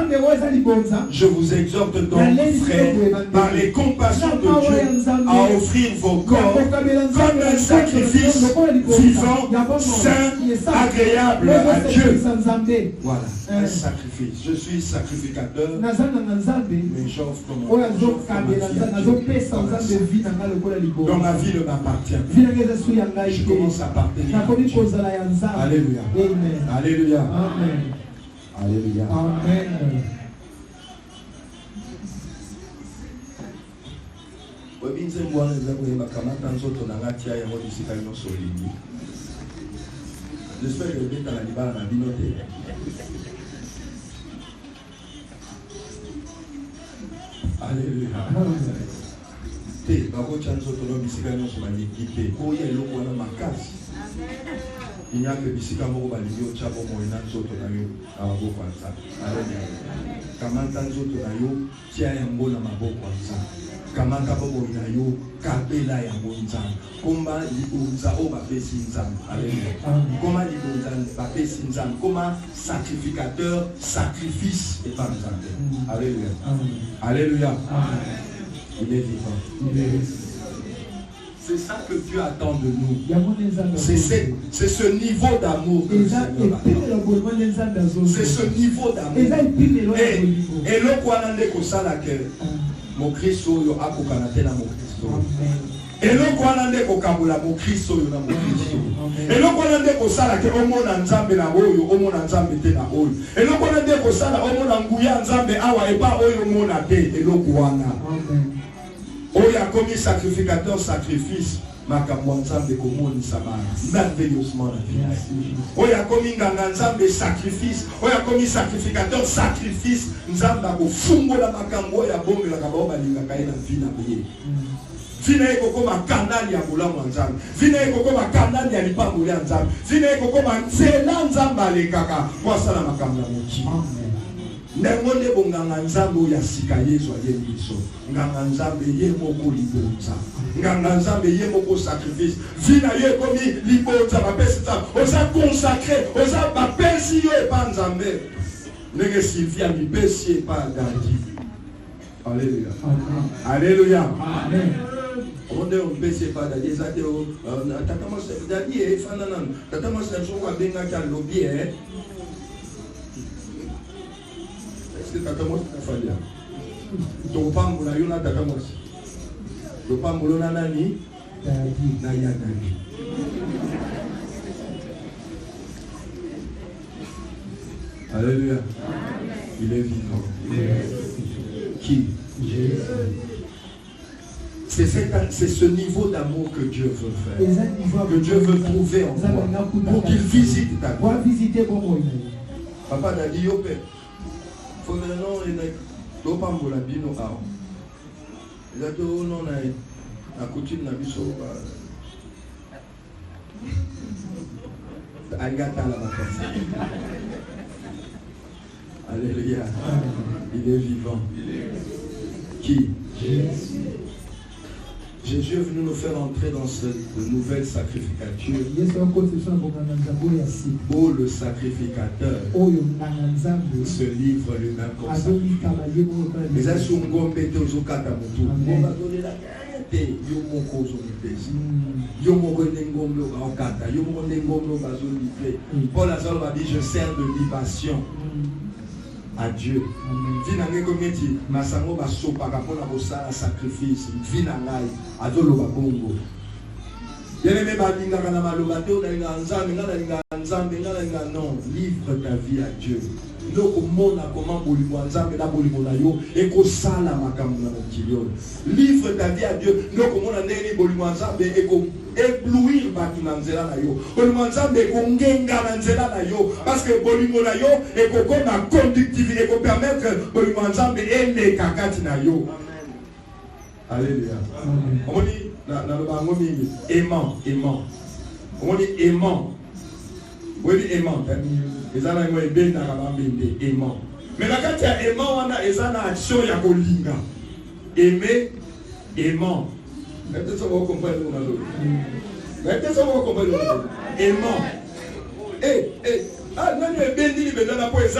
Je vous exhorte donc, frères, par les compassions de Dieu, à offrir vos corps comme un sacrifice vivant, saint, agréable à Dieu. Voilà, un sacrifice. Je suis sacrificateur, mais j'offre mon dans ma vie le m'appartient. Je commence à appartenir. Alléluia. Alléluia. Amen. Alléluia. Amen. J'espère que vous êtes dans la libère dans la binote. Alléluia. Il n'y a que bisika moko balingi ochabo moina nzoto na yo na maboko ya Nzambe. Haleluya. Kamata nzoto na yo tia yango na maboko ya Nzambe. Kamata bobo na yo kapela yango Nzambe. Komba libonza o bapesi Nzambe. Haleluya. Komba libonza bapesi Nzambe. Komba sacrificateur, sacrifice et pas Nzambe. Haleluya. Alléluia. Il est vivant. C'est ça que Dieu attend de nous. C'est ce niveau d'amour que Dieu attend. C'est ce niveau d'amour. Et le Kwanande Kosala que mon Christ yo akokanate na mon Christ. Et le Kwanande Kokabula mon Christ yo na mon Christ. Et le Kwanande Kosala que omona Nzambe na oyo, omona Nzambe te na oyo. Et le Kwanande Kosala omona nguya Nzambe awa e pa oyo mona te et le Kwana. Oya commis sacrificateur sacrifice makambo Nzambe komoni samana merveilleusement la vie. Oya commis nganga Nzambe sacrifice, oya commis sacrificateur sacrifice Nzambe ko fungola makambo ya bombe la kaba balinga kaina vina biye. Vina eko koma kanali ya bulamu Nzambe. Vina eko koma kanali ya lipango ya Nzambe. Vina eko koma nzela Nzambe alekaka kwa sala makambo ya moki. Ndengonde bonganga Nzambe ya sika Yesu ayebiso. Nganga Nzambe ye moko libonza. Nganga Nzambe ye moko sacrifice. Vina ye komi libonza bapesi Nzambe. Oza consacré, oza bapesi yo epa Nzambe. Nenge Sylvia mipesi epa Gadi. Alléluia. Alléluia. Amen. On pesi epa Gadi. Ezate o tatama se Gadi e fanana. Tatama se jonga benga ka lobby Tatamosi nafalia. Topambo na yona tatamosi. Topambo na nani? Na yanani. Alléluia. Il est vivant. Qui? C'est ce niveau d'amour que Dieu veut faire. Que Dieu veut trouver en toi. Pour qu'il visite ta vie. Papa n'a dit yo père. Faut maintenant les pas pour la bino a. Les autres non na coutume na biso ba. Agata la vacances. Alléluia. Il est vivant. Qui? Jésus est venu nous faire entrer dans cette nouvelle sacrificature. Où le sacrificateur se livre lui-même comme ça. Mais ça, c'est un bon pété aux okata motu. On va donner la qualité. Yomoko zonipesi. Yomoko nengomlo okata. Yomoko nengomlo bazonipe. Paul Azal va dire, je sers de libation à Dieu. Vinange kometi masango baso par rapport à ça sacrifice. Vinangai adolo babongo. Yeleme balinga kana maloba te olinga Nzambe ngala Nzambe ngala non, livre ta vie à Dieu. Ndoko mona comment bolingo Nzambe na bolingo na yo eko sala makambo na mokili. Livre ta vie à Dieu. Ndoko mona ndeni bolingo Nzambe eko éblouir batu na nzela na yo. Bolingo Nzambe eko ngenga na nzela na yo parce que bolingo na yo eko koma conductivité eko permettre bolingo Nzambe ele kakati na yo. Alléluia. On dit aimant. On dit aimant. On dit aimant. Aimant. Mais la carte ya aimant, on a une action ya kolinga. Aimer, aimant. Peut-être ça va comprendre. Peut-être ça va comprendre. Aimant. Ah, non, il est béni, mais dans la poésie,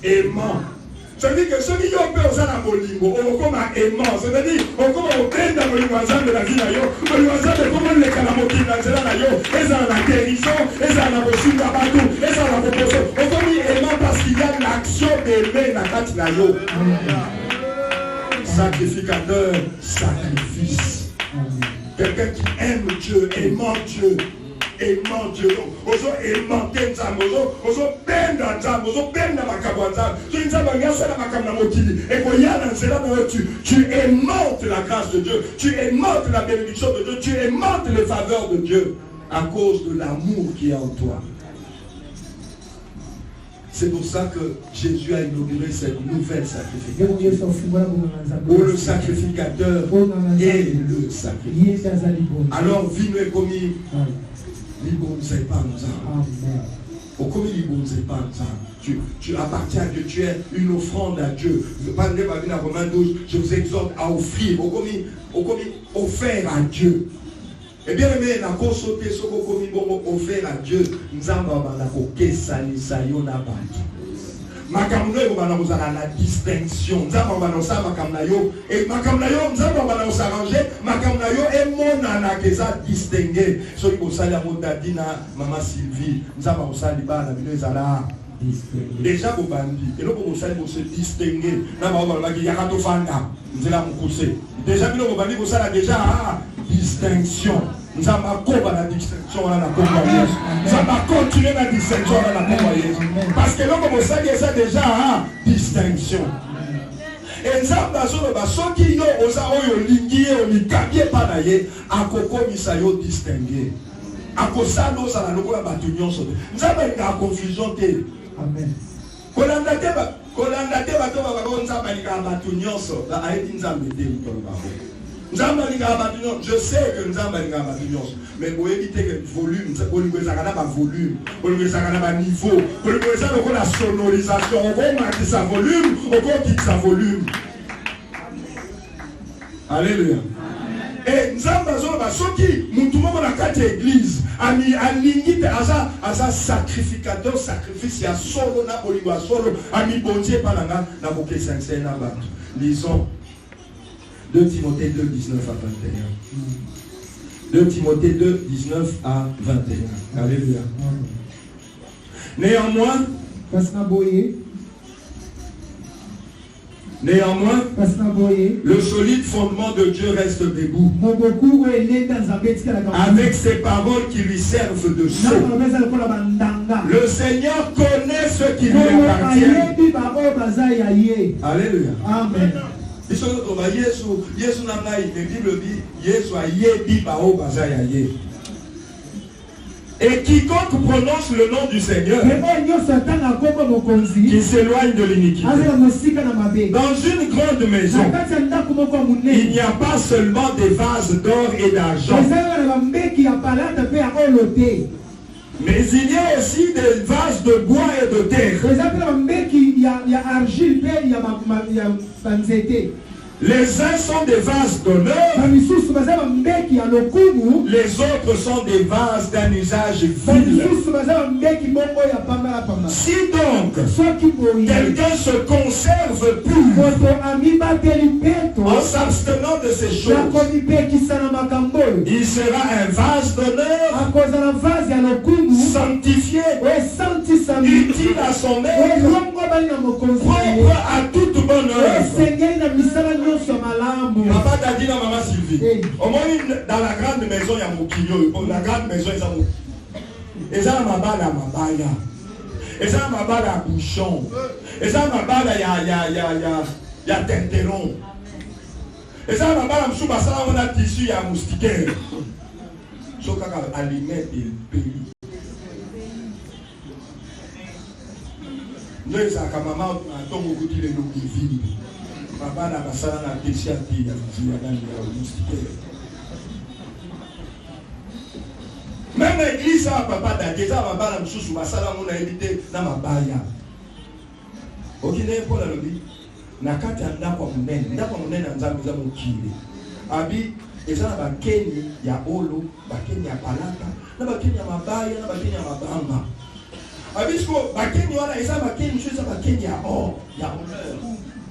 aimant. C'est-à-dire que ceux qui ont peur de la bolingo, on comme un aimant. C'est-à-dire, on comme on peine dans le voisin de la vie, le voisin de comment les calamotis dans la yo, et ça la guérison, et ça la reçu d'abatou, et ça la proposition. On comme aimant parce qu'il y a l'action d'aimer la carte la yo. Sacrificateur, sacrifice. Quelqu'un qui aime Dieu, aimant Dieu. Aimant Dieu, ozo aimanté Nzambe, ozo peine dans Nzambe, ozo peine dans makambo Nzambe. Tu Nzambe ngasa na makambo na mokili. Et ko yana nzela na tu aimantes la grâce de Dieu, tu aimantes la bénédiction de Dieu, tu aimantes les faveurs de Dieu à cause de l'amour qui est en toi. C'est pour ça que Jésus a inauguré cette nouvelle sacrificature. Où le sacrificateur est le sacrificateur. Alors, vino et commis, tu appartiens à Dieu, tu es une offrande à Dieu. Je vous exhorte à offrir, offert à Dieu. Et bien aimé, la consulté ce qu'on offert à Dieu, nous avons la distinction. Nous avons et nous avons s'arranger, et mon distingué. Ce qui est Maman Sylvie, nous avons déjà vous bandit et nous pour se distinguer déjà déjà distinction. Nous allons la distinction à la convoyeuse. Nous allons continuer la distinction à la convoyeuse. Parce que l'homme ça déjà distinction. Et nous allons ceux qui ont lingué, ont pas d'ailleurs, à coco misayo distingué. À cause de nous allons la batunion. Nous avons la confusion. Amen. Je sais que nous avons mais pour éviter que le volume, pour éviter le niveau, pour éviter la sonorisation, on va marquer sa volume, on va quitter sa volume. Alléluia. Et nous avons besoin de ceux qui, nous tout le monde dans la église, à limite à sa sacrificateur, sacrifice, il y a solo, na oliwa solo, à mi bondier par la main, na bouquet sincère, na bat. Lisons 2 Timothée 2, 19 à 21. 2 Timothée 2, 19 à 21. Alléluia. Néanmoins, le solide fondement de Dieu reste debout. Avec ses paroles qui lui servent de sceau. Le Seigneur connaît ceux qui lui appartiennent. Alléluia. Amen. Et quiconque prononce le nom du Seigneur qui s'éloigne de l'iniquité. Dans une grande maison, il n'y a pas seulement des vases d'or et d'argent, mais il y a aussi des vases de bois et de terre. Les uns sont des vases d'honneur, les autres sont des vases d'un usage vil. Si donc quelqu'un se conserve pur en s'abstenant de ces choses, il sera un vase d'honneur, sanctifié, utile à son maître, propre à toute bonne œuvre. Papa t'a dit à Maman Sylvie, au moins dans la grande maison, il y a mon quignon. La grande maison, il y a mon. Et ça, ma balle à ma baille. Et ça, ma balle à bouchon. Et ça, ma balle, il y a tinteron. Et ça, ma balle à moussou, ça, on a tissu, il y a moustiquaire. Sauf qu'à aliment et pays. Nous, ça, quand maman a tant beaucoup de l'eau qui vit. Papa n'a pas ça dans la péché à qui il y a moustiquaire. Même l'église, ça, papa t'a dit, ça, papa n'a pas sous ça, on a évité dans ma baille. Ok, n'est pas la lobby. Nakati anda kwa munene, nda kwa munene nzambe za mukile. Abi ezana ba Kenya ya olo, ba Kenya ya palata, na ba Kenya mabaya, na ba Kenya mabamba. Abi sko ba Kenya wana ezana ba Kenya chose ba Kenya ya honneur.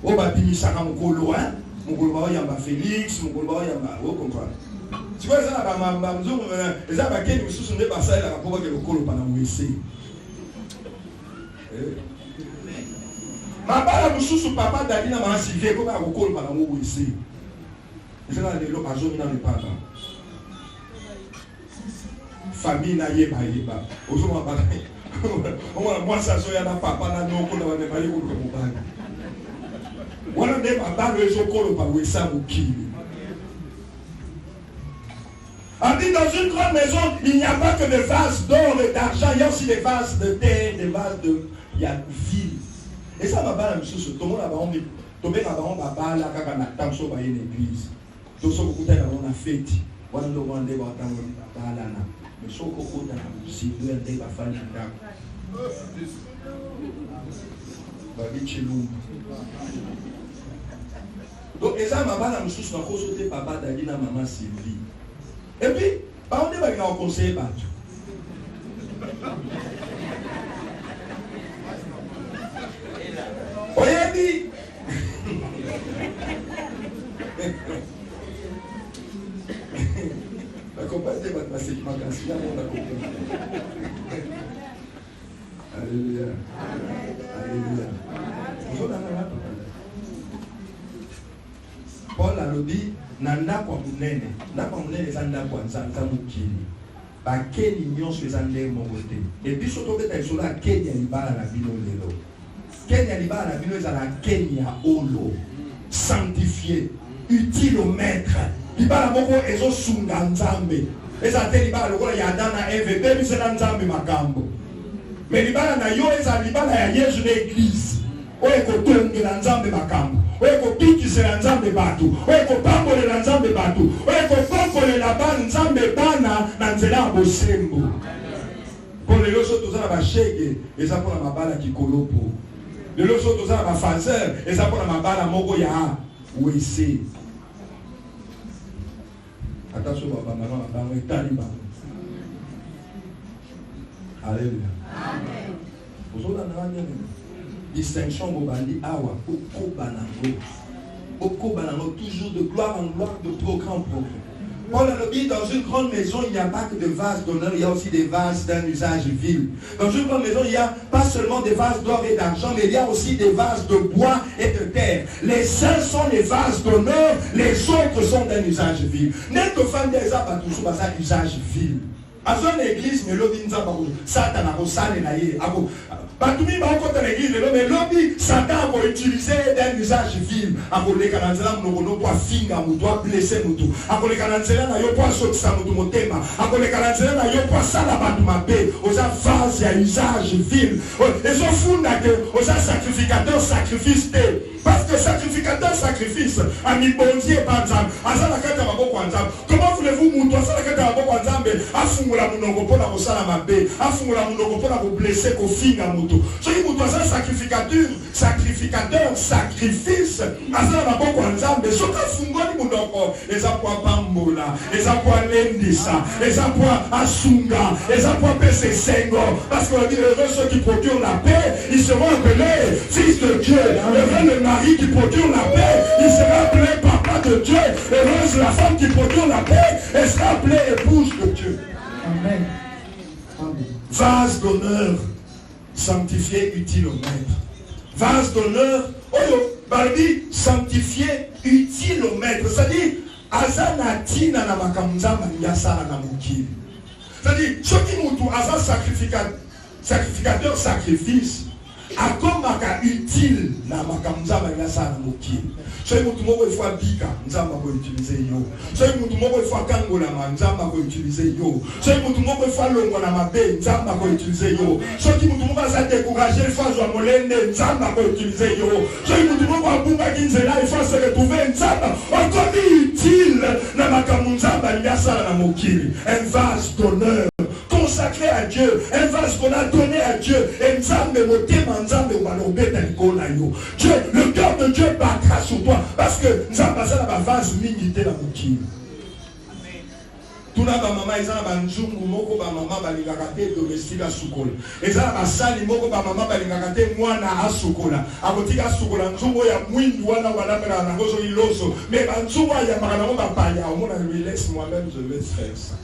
O ba bimisaka mukolo hein, mukolo ba yamba Félix, mukolo ba yamba o comprendre. Tu vois ezana ba mamba mzungu ezana ba Kenya mususu nde basala ka poba ke lokolo pana mwese. Mabala mususu papa Dadina m'a Sylvie comme à Rokol par l'amour ici. Je vais aller à zone dans le papa. Famille n'a yé pas yé pas. Aujourd'hui moi ça soya na papa na non ko na ba ne ko ko ba. Wana ne papa le zokolo pa wesa mukili. On dit dans une grande maison, il n'y a pas que des vases d'or et d'argent, il y a aussi des vases de terre, des vases il y a ville. Et ça m'a pas la chose, tout le monde a pas tomber avant papa là quand on a tant sur une église. Tout ce que on a fait, on a demandé voir tant papa là là. Mais ce que on a si deux des pas faire là. Babi chelou. Donc et ça m'a pas la chose na cause de papa d'aller na maman Sylvie. Et puis par on est va conseiller pas. Oyebi. La compagnie va passer ma casse là, on a compris. Alléluia. Alléluia. Paul a dit, nanda kwa munene. Nanda kwa munene zanda kwa nzanza mukini. Ba keni nyonso ezande mongote. Et puis surtout que tu es keni ya libala na bino lelo. Keni ya libala na bino ezala keni ya olo. Sanctifié, utile au maître. Libala moko ezo sunga nzambe. Ezate libala lokola ya dana Eve, bebi sela nzambe makambo. Mais libala na yo eza libala ya Yesu na église. Oye kotongela nzambe makambo. Oye kopikisela nzambe batu. Oye kopambolela nzambe batu. Oye kokombolela bana nzambe bana na nzela ya bosembo. Pour les loso tozala bashege eza pona mabala kikolopo. Les loso tozala bafazer eza pona mabala moko ya wese. Attention baba mama baba etaliba. Alléluia. Amen. Ozola na ngene. Distinction mobandi awa okobanango toujours de gloire en gloire, de progrès en progrès. Paul a dit dans une grande maison il n'y a pas que des vases d'honneur, il y a aussi des vases d'un usage vil. Dans une grande maison il n'y a pas seulement des vases d'or et d'argent, mais il y a aussi des vases de bois et de terre. Les saints sont les vases d'honneur, les autres sont d'un usage vil. N'est que fan des arbres toujours dans un usage vil. À son église, mais l'objet nous a pas Satan a salé la yé. Batumi va encore dans l'église, mais l'objet Satan a utilisé un usage vil. A les canadiens nous pas finga, nous doit blesser nous tout. A les canadiens n'a pas sauté ça nous motema. A les canadiens n'a pas ça la batumapé. Aux vase à usage vil. Et sont fous que aux sacrificateurs sacrifice. Parce que sacrificateur sacrifice a mis bon Dieu par exemple. Comment voulez-vous monter ça la carte à boko nzambe afungula munoko pona kosala mabe afungula munoko pona ko blesser ko finga mutu. Soki mutu ça sacrificateur sacrifice azala na boko nzambe soki afungoli munoko eza kwa pambola eza kwa lendisa eza kwa asunga eza kwa pese sengo parce qu'on dit heureux ceux qui procurent la paix ils seront appelés fils de Dieu. Heureux le mari qui procure la paix il sera appelé papa de Dieu. Heureuse la femme qui procure la paix elle sera appelée épouse de Dieu. Amen. Amen. Vase d'honneur sanctifié utile au maître. Vase d'honneur Barbi sanctifié utile au maître. C'est-à-dire azana tina na makamzamba nyasala na mukili. C'est-à-dire ceux qui mutu asa sacrificateur sacrifice akomaka utile na makamzamba nyasala na mukili. Soki mutu moko ifwa bika nzamba ko utiliser yo. Soki mutu moko ifwa kangola nzamba ko utiliser yo. Soki mutu moko ifwa longo na mabe nzamba ko utiliser yo. Soki mutu moko sa décourager ifwa zwa molende nzamba ko utiliser yo. Soki mutu moko abunga kinzela ifwa se retrouver nzamba okomi utile na makamzamba nyasala na mokili. Un vase d'honneur consacré à Dieu, un vase qu'on a donné à Dieu. Et Dieu, le cœur de Dieu battra sur toi parce que nous avons passé la vase minité la mouki. Tout là, maman, ils ont un nzungu moko ba maman balingakate domestique à sukola. Ils ont un sali moko ba maman balingakate mwana à sukola. Abotika sukola nzungu ya mwindu wana wanapela na ngozo iloso. Mais nzungu ya makana mo ba paya, on m'a dit laisse moi-même je vais faire ça.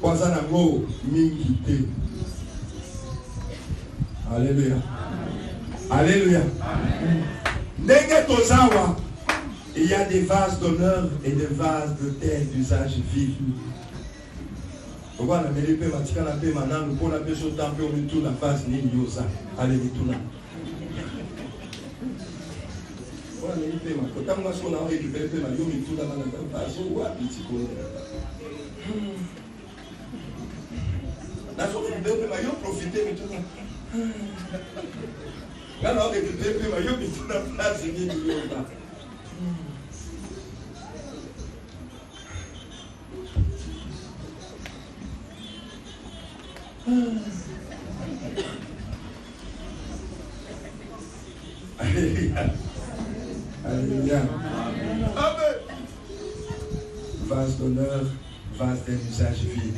Kwazana mo mingité. Alléluia. Alléluia. Ndenge tozawa, il y a des vases d'honneur et des vases de terre d'usage vif. Pourquoi la mélipé matika la paix maintenant nous pour la paix sur temple on met tout la vase ni yosa. Allez tout là. Pourquoi la mélipé ma quand moi ce qu'on a récupéré paix ma yo met tout là dans la vase ou à petit peu. La chose qui veut ma yo profiter mais tout là. Alors, écoutez, puis moi, je suis dans la place, je dis, Alléluia. Alléluia. Amen. Vase d'honneur, vase d'un usage vil.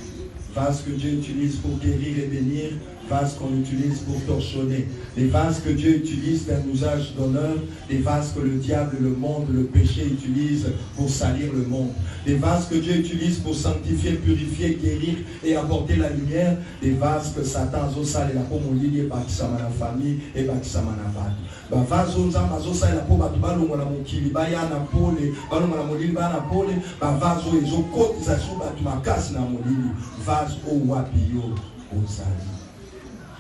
Vase que Dieu utilise pour guérir et bénir, vase qu'on utilise pour torchonner. Les vases que Dieu utilise d'un usage d'honneur, les vases que le diable, le monde, le péché utilise pour salir le monde. Les vases que Dieu utilise pour sanctifier, purifier, guérir et apporter la lumière. Les vases que Satan a salé la pour mon ligne et bâtissant la famille et bâtissant la bâtisse. Ba vaso nzamba azosala po bato balongola mokili bayana pole balongola molili bana pole ba vaso ezokotisa so bato makasi na molili vaso owapi yo ozali.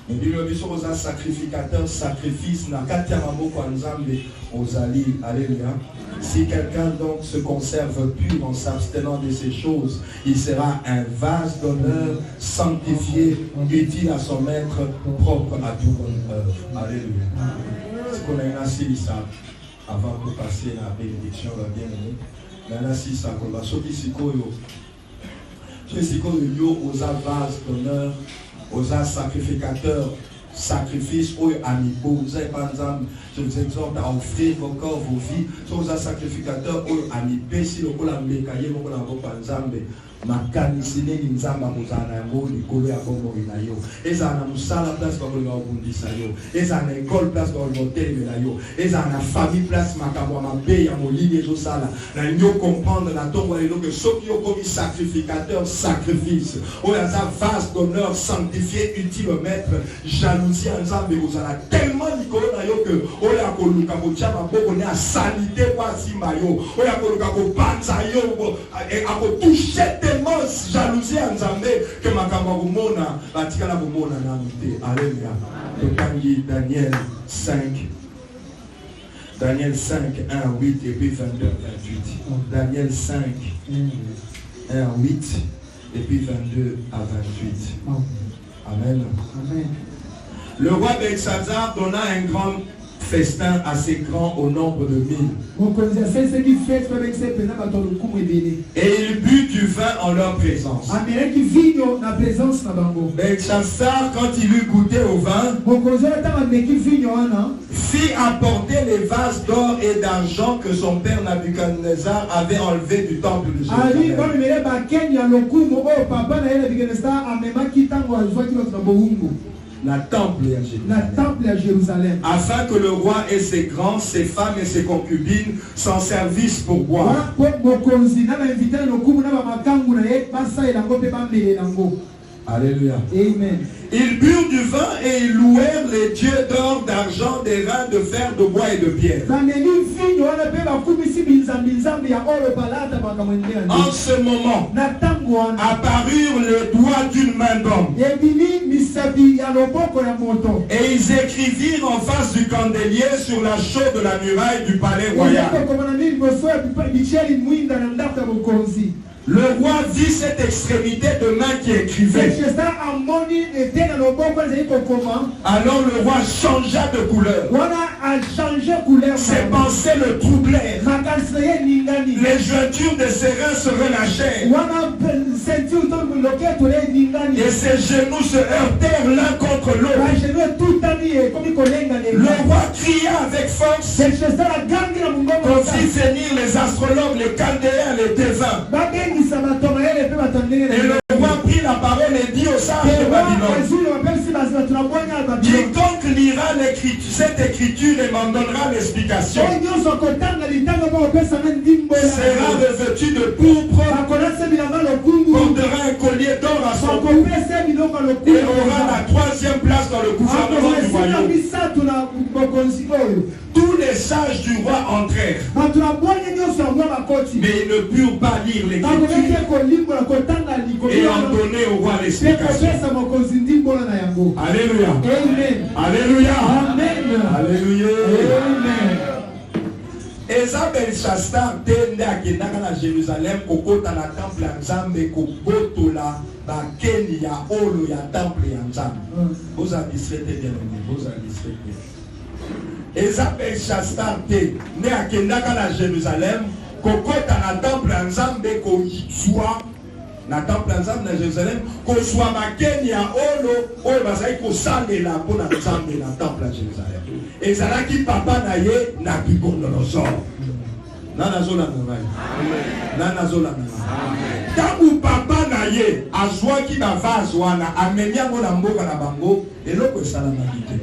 Mbilo biso oza sacrificateur sacrifice na kati ya maboko ya Nzambe ozali. Alléluia. Si quelqu'un donc se conserve pur en s'abstenant de ces choses, il sera un vase d'honneur sanctifié, utile à son maître, propre à toute bonne œuvre. Alléluia. Ce qu'on a eu ainsi ça avant de passer la bénédiction, la bien-aimée. On a ainsi ça qu'on va sauter si koyo. Je sais qu'on yo aux vase d'honneur, aux sacrificateurs. Sacrifice ou amibo, vous avez par exemple, je vous exhorte à offrir vos corps, vos vies, sur les sacrificateurs ou amibé, si le cola mekaye, mon cola par exemple, makanisine nzamba muzana yango likolo ya bongo inayo. Eza na musala place kwa bongo bundisa yo. Eza na école place kwa bongo telemela yo. Eza na famille place makambo mabe ya molini ezo sala. Na nyo comprendre na tongo lelo que ceux qui ont commis sacrificateur sacrifice. Oya za vase d'honneur sanctifié utile au maître. Jalousie nzambe ozala tellement likolo na yo que oya koluka kotia maboko ne a sanité kwa simba yo. Oya koluka ko banza yo ako toucher tellement jalousie à Nzambe que makambo bomona batikala bomona na mité. Alléluia. Totangi Daniel 5 Daniel 5 1 8 et puis 22 28. Daniel 5 1 8 et puis 22 à 28. Amen. Amen. Le roi Belshazzar donna un grand festin assez grand au nombre de 1000. Et il but du vin en leur présence. Belshazzar, quand il eut goûté au vin, fit apporter les vases d'or et d'argent que son père Nabuchodonosor avait enlevés du temple de Jérusalem. La temple à Jérusalem. Afin que le roi et ses grands, ses femmes et ses concubines s'en servissent pour boire. Alléluia. Amen. Ils burent du vin et ils louèrent les dieux d'or, d'argent, d'airain, de fer, de bois et de pierre. En ce moment, apparurent les doigts d'une main d'homme. Et ils écrivirent en face du candélier sur la chaux de la muraille du palais royal. Le roi vit cette extrémité de main qui écrivait. Alors le roi changea de couleur. Ses pensées le troublèrent. Les jointures de ses reins se relâchèrent. Et ses genoux se heurtèrent l'un contre l'autre. Le roi cria avec force. Comme fit venir les astrologues, les chaldéens, les devins. Et le roi prit la parole et dit aux sages de Babylone: quiconque lira cette écriture et m'en donnera l'explication sera revêtu de pourpre, portera un collier d'or à son cou et aura la troisième place dans le gouvernement du royaume. Tous les sages du roi entrèrent, mais ils ne purent pas lire l'écriture et en donner au roi l'explication. Alléluia. Amen. Alléluia. Amen. Alléluia. Amen. eza Belshazar te nde akendaka na Jérusalem kokota na temple ya Nzambe kobotola bakeni ya olo ya temple ya Nzambe. Boza disrete bien aimé, boza disrete. Eza Belshazar te nde akendaka na Jérusalem kokota na temple ya Nzambe kozwa na temple ya Nzambe na Jérusalem kozwa bakeni ya olo oyo bazali kosalela mpona Nzambe na temple ya Jérusalem. Ezalaki papa na ye Nabucodonosor. Nana zola ngai. Nana zola ngai. Tangu papa na ye azwaki ba vase wana ameniango na mboka na bango eloko esalamaki te.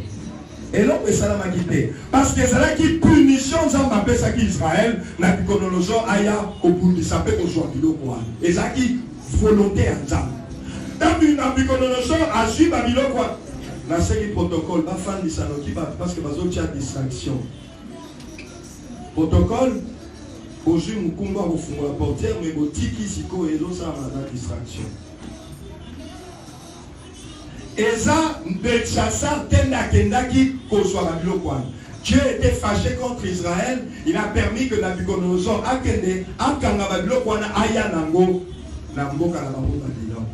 Eloko esalamaki te parce que ezalaki punition Nzambe apesaki Israël. Nabucodonosor aya kobundisa mpe kozwa biloko wana. Ezalaki volonté ya Nzambe. Tangu Nabucodonosor azwi ba biloko wana na seki protocole ba fan di sanoki parce que bazo tia distraction. Protocole aujourd'hui mukumba kofungola portière mais botiki siko ezo sa na distraction. Eza Belshazar tenda kendaki kozwa ba biloko wana. Dieu était fâché contre Israël, il a permis que Nabucodonosor akende akanga ba biloko wana aya nango na mboka na bango Babylone.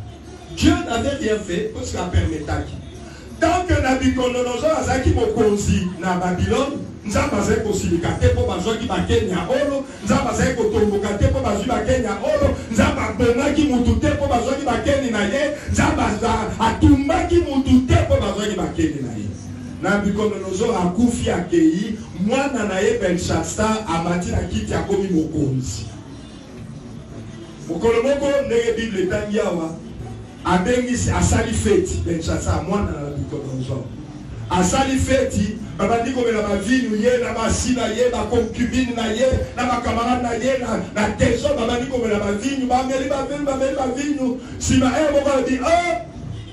Dieu n'avait rien fait parce qu'il a permis taki. Tant que Nabucodonosor azaki mokonzi na Babylone, Nzambe azali kosilika te mpo bazwaki bakeni ya olo, Nzambe azali kotomboka te mpo bazwi bakeni ya olo, Nzambe abomaki mutu te mpo bazwaki bakeni na ye, Nzambe atumbaki mutu te mpo bazwaki bakeni na ye. Nabucodonosor akufi akei, mwana na ye Belshazar amati na kiti akomi mokonzi. Mokolo moko ndenge Bible etangi awa abengisi asali feti Belshazar mwana na Nabucodonosor. Asali feti babandi komela bavinu ye na basina ye ba concubine na ye na bakamarade na ye na teso babandi komela bavinu bameli bavinu sima moko di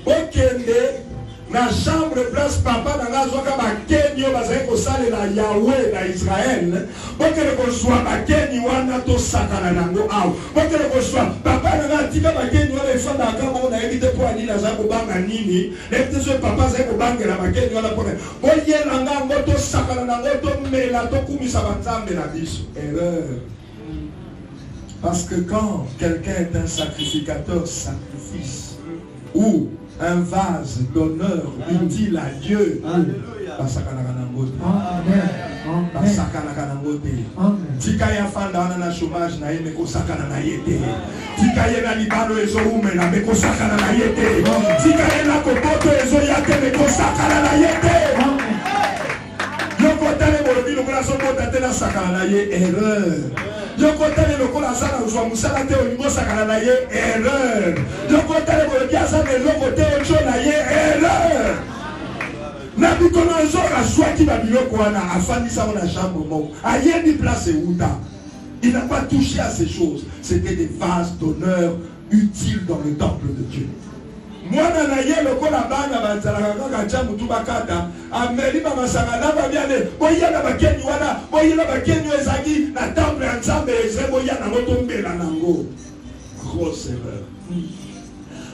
okende na chambre place papa na ngazwaka bakeni oyo bazali kosalela Yahweh na Israël bokele kozwa bakeni wana tosakana nango awa bokele kozwa papa na nga tika bakeni wana efandaka ngo nayebi te mpo anini azali kobanga nini nayebi te so papa azali kobangela bakeni wana mpona boyela ngango tosakana nango tomela tokumisa banzambe na biso. Erreur. Parce que quand quelqu'un est un sacrificateur sacrifice ou un vase d'honneur utile à Dieu. Alléluia. Tika ya fanda na chômage na yeme ko sakana na yete. Tika ye na libano ezo ume na meko sakana na yete. Tika ye na kopoto ezo yate meko sakana na yete. Yoko tane bolobi lokola sokota tena sakana na ye erreur. Yoko tane lokola sana uzwa musala te olingo sakana na ye erreur. Yoko tane bolobi asana loko te ocho na ye erreur. Nabucodonosor azwaki ba biloko wana afandisa na chambre moko. Ayebi place euta. Il n'a pas touché à ces choses. C'était des vases d'honneur utiles dans le temple de Dieu. Mwana na ye lokola bana banzalaka kaka tia mutu bakata ameli bamasaka na babiane boyana bakeni wana boyana bakeni ezaki na temple ya Nzambe eze boyana motombela nango. Grosse erreur.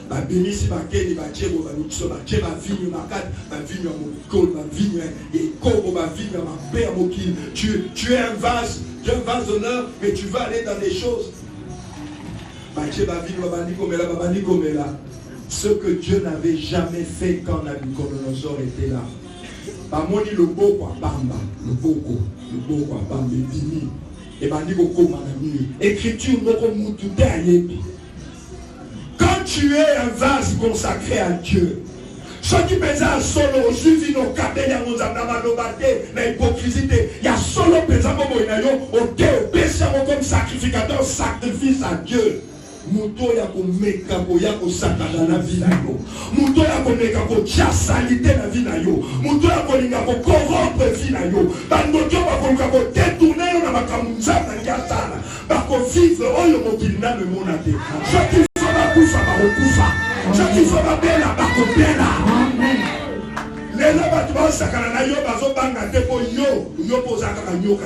Babinisi bakeni bachebo bamitso bacheba vinyo makati bavinyo mokolo bavinyo ekobo bavinyo mabea mokili. Tu es un vase d'honneur mais tu vas aller dans des choses. Bacheba vinyo babandi komela. Ce que Dieu n'avait jamais fait quand Nabucodonosor était là. Bamoni le beau quoi, bamba, le beau quoi, bamba, bini. Et bandi koko manami. Écriture moko mutute ayebi. Quand tu es un vase consacré à Dieu, ceux qui pensaient à solo, suivi nos cadets, ya mozamna malobate, na hypocrisie, ya solo pensa momo inayo, ok, obéissant comme sacrificateur, sacrifice à Dieu. Muto ya komeka koya kosakana na vie na yo. Muto ya komeka ko chasalite na vie na yo. Muto ya kolinga ko corrompre vie na yo. Bando kyo ba kolinga ko détourner yo na makambo nzambe ngasana. Ba ko vivre oyo mokili na le monate. Chaki fa ba kufa ba okufa. Chaki fa ba bela ba ko bela. Amen. Lelo ba tuba sakana na yo bazo banga te po yo pozaka ka nyoka.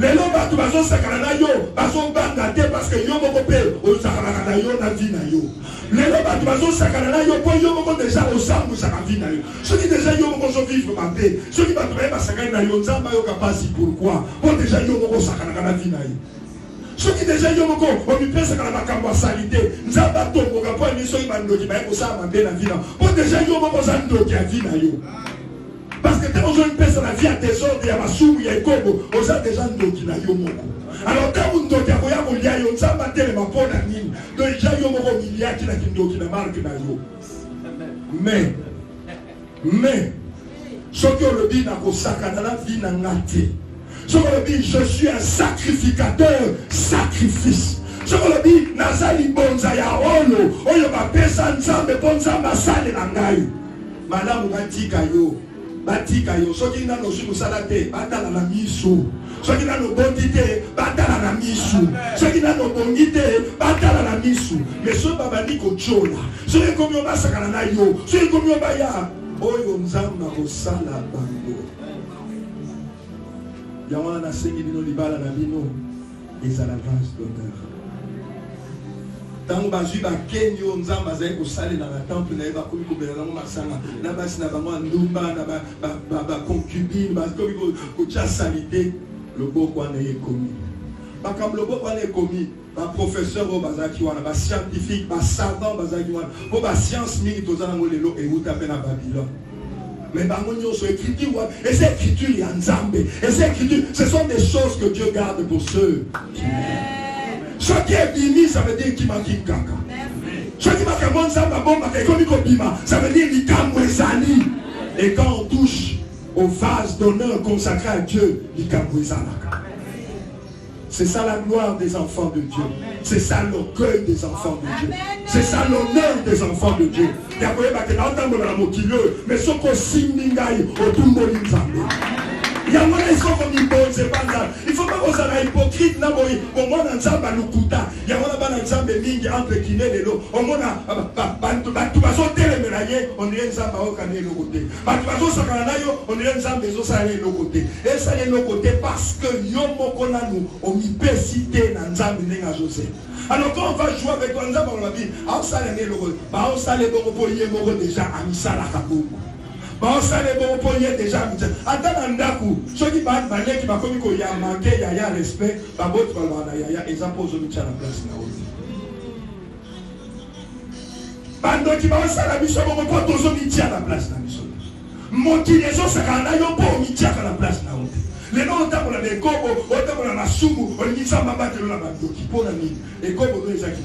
Les gens qui sont sakana yo, baso bandate parce que yo moko pe o sakana na yo na vie na yo. Les gens qui sont sakana yo po yo moko déjà au sambu sakana vie na yo. Ceux qui déjà yo moko so vivre ma paix. Ceux qui battu ba sakana na yo nzamba yo kapasi pourquoi? Pour déjà yo moko sakana na vie na yo. Ceux qui déjà yo moko on lui pèse sakana makambo salité. Nzamba tombo ka po émission ibando ki ba ko sa ma paix na vie na. Pour déjà yo moko za ndo ki vie na yo. Parce que quand on pense à la vie à désordre, il y a ma soum, il y a Kobo, on a déjà ndoki na yo moko. Alors quand on ndoki a koya kolia yo, on s'en battait ma peau na mine. Donc déjà yo moko milia qui na kindoki na marque na yo. Mais, ce qu'on le dit na kosaka na la vie na ngate. Ce qu'on le dit, je suis un sacrificateur, sacrifice. Ce qu'on le dit, nazali bonza ya ono, oyo ba pesa nzambe bonza masale na ngai. Malamu batika yo. Batika yo, soki na no sumusala te, batala na miso. Soki na no bondite, batala na miso. Soki na no bondite, batala na miso. Mais so babandi ko chola. Soki komi o basakana na yo, soki komi o baya, oyo nzamba ko sala bando. Yawana na sengi bino libala na bino, ezala vase d'honneur. Tant que ba kenyo nzamba za ko sale na temple na ba komi ko bela na masanga na basi na bango ndumba na ba concubine ba komi ko cha salite loboko na ye komi ba kam loboko na ye komi ba professeur o bazaki wana ba scientifique ba savant bazaki wana ko ba science mingi tozana ngolelo e uta pe na Babylone. Mais et ces écritures, il y a Nzambe. Et ces écritures, ce sont des choses que Dieu garde pour ceux qui aiment. Ce qui est béni, ça veut dire qu'il m'a dit kaka. Ce qui m'a dit ça veut dire qu'il. Et quand on touche au vase d'honneur consacré à Dieu, il c'est ça la gloire des enfants de Dieu. C'est ça l'orgueil des enfants de Dieu. C'est ça l'honneur des enfants de Dieu. Mais ce qu'on signe, il y a moins de choses comme il faut pas qu'on soit hypocrite. Il y a moins de gens qui entre Kiné et l'eau. On est et ça est côté parce que on y peut citer alors quand on va jouer avec toi, on va dire on s'allait déjà à Misala Kabou. Bon, ça les bons poignets déjà. Attends, Ndaku, ceux qui battent Balé qui m'a commis qu'il y a manqué, il y a respect, Babot, il y a exemple aux hommes à la place. Bando qui m'a ça la mission, on va aux hommes à la place. Mon qui les autres, c'est qu'on a eu pour midi à la place. Les noms ont pour la Kobo, autant pour la Soumou, on dit ça, ma batte de la bando qui pour la mine, et Kobo, les acquis.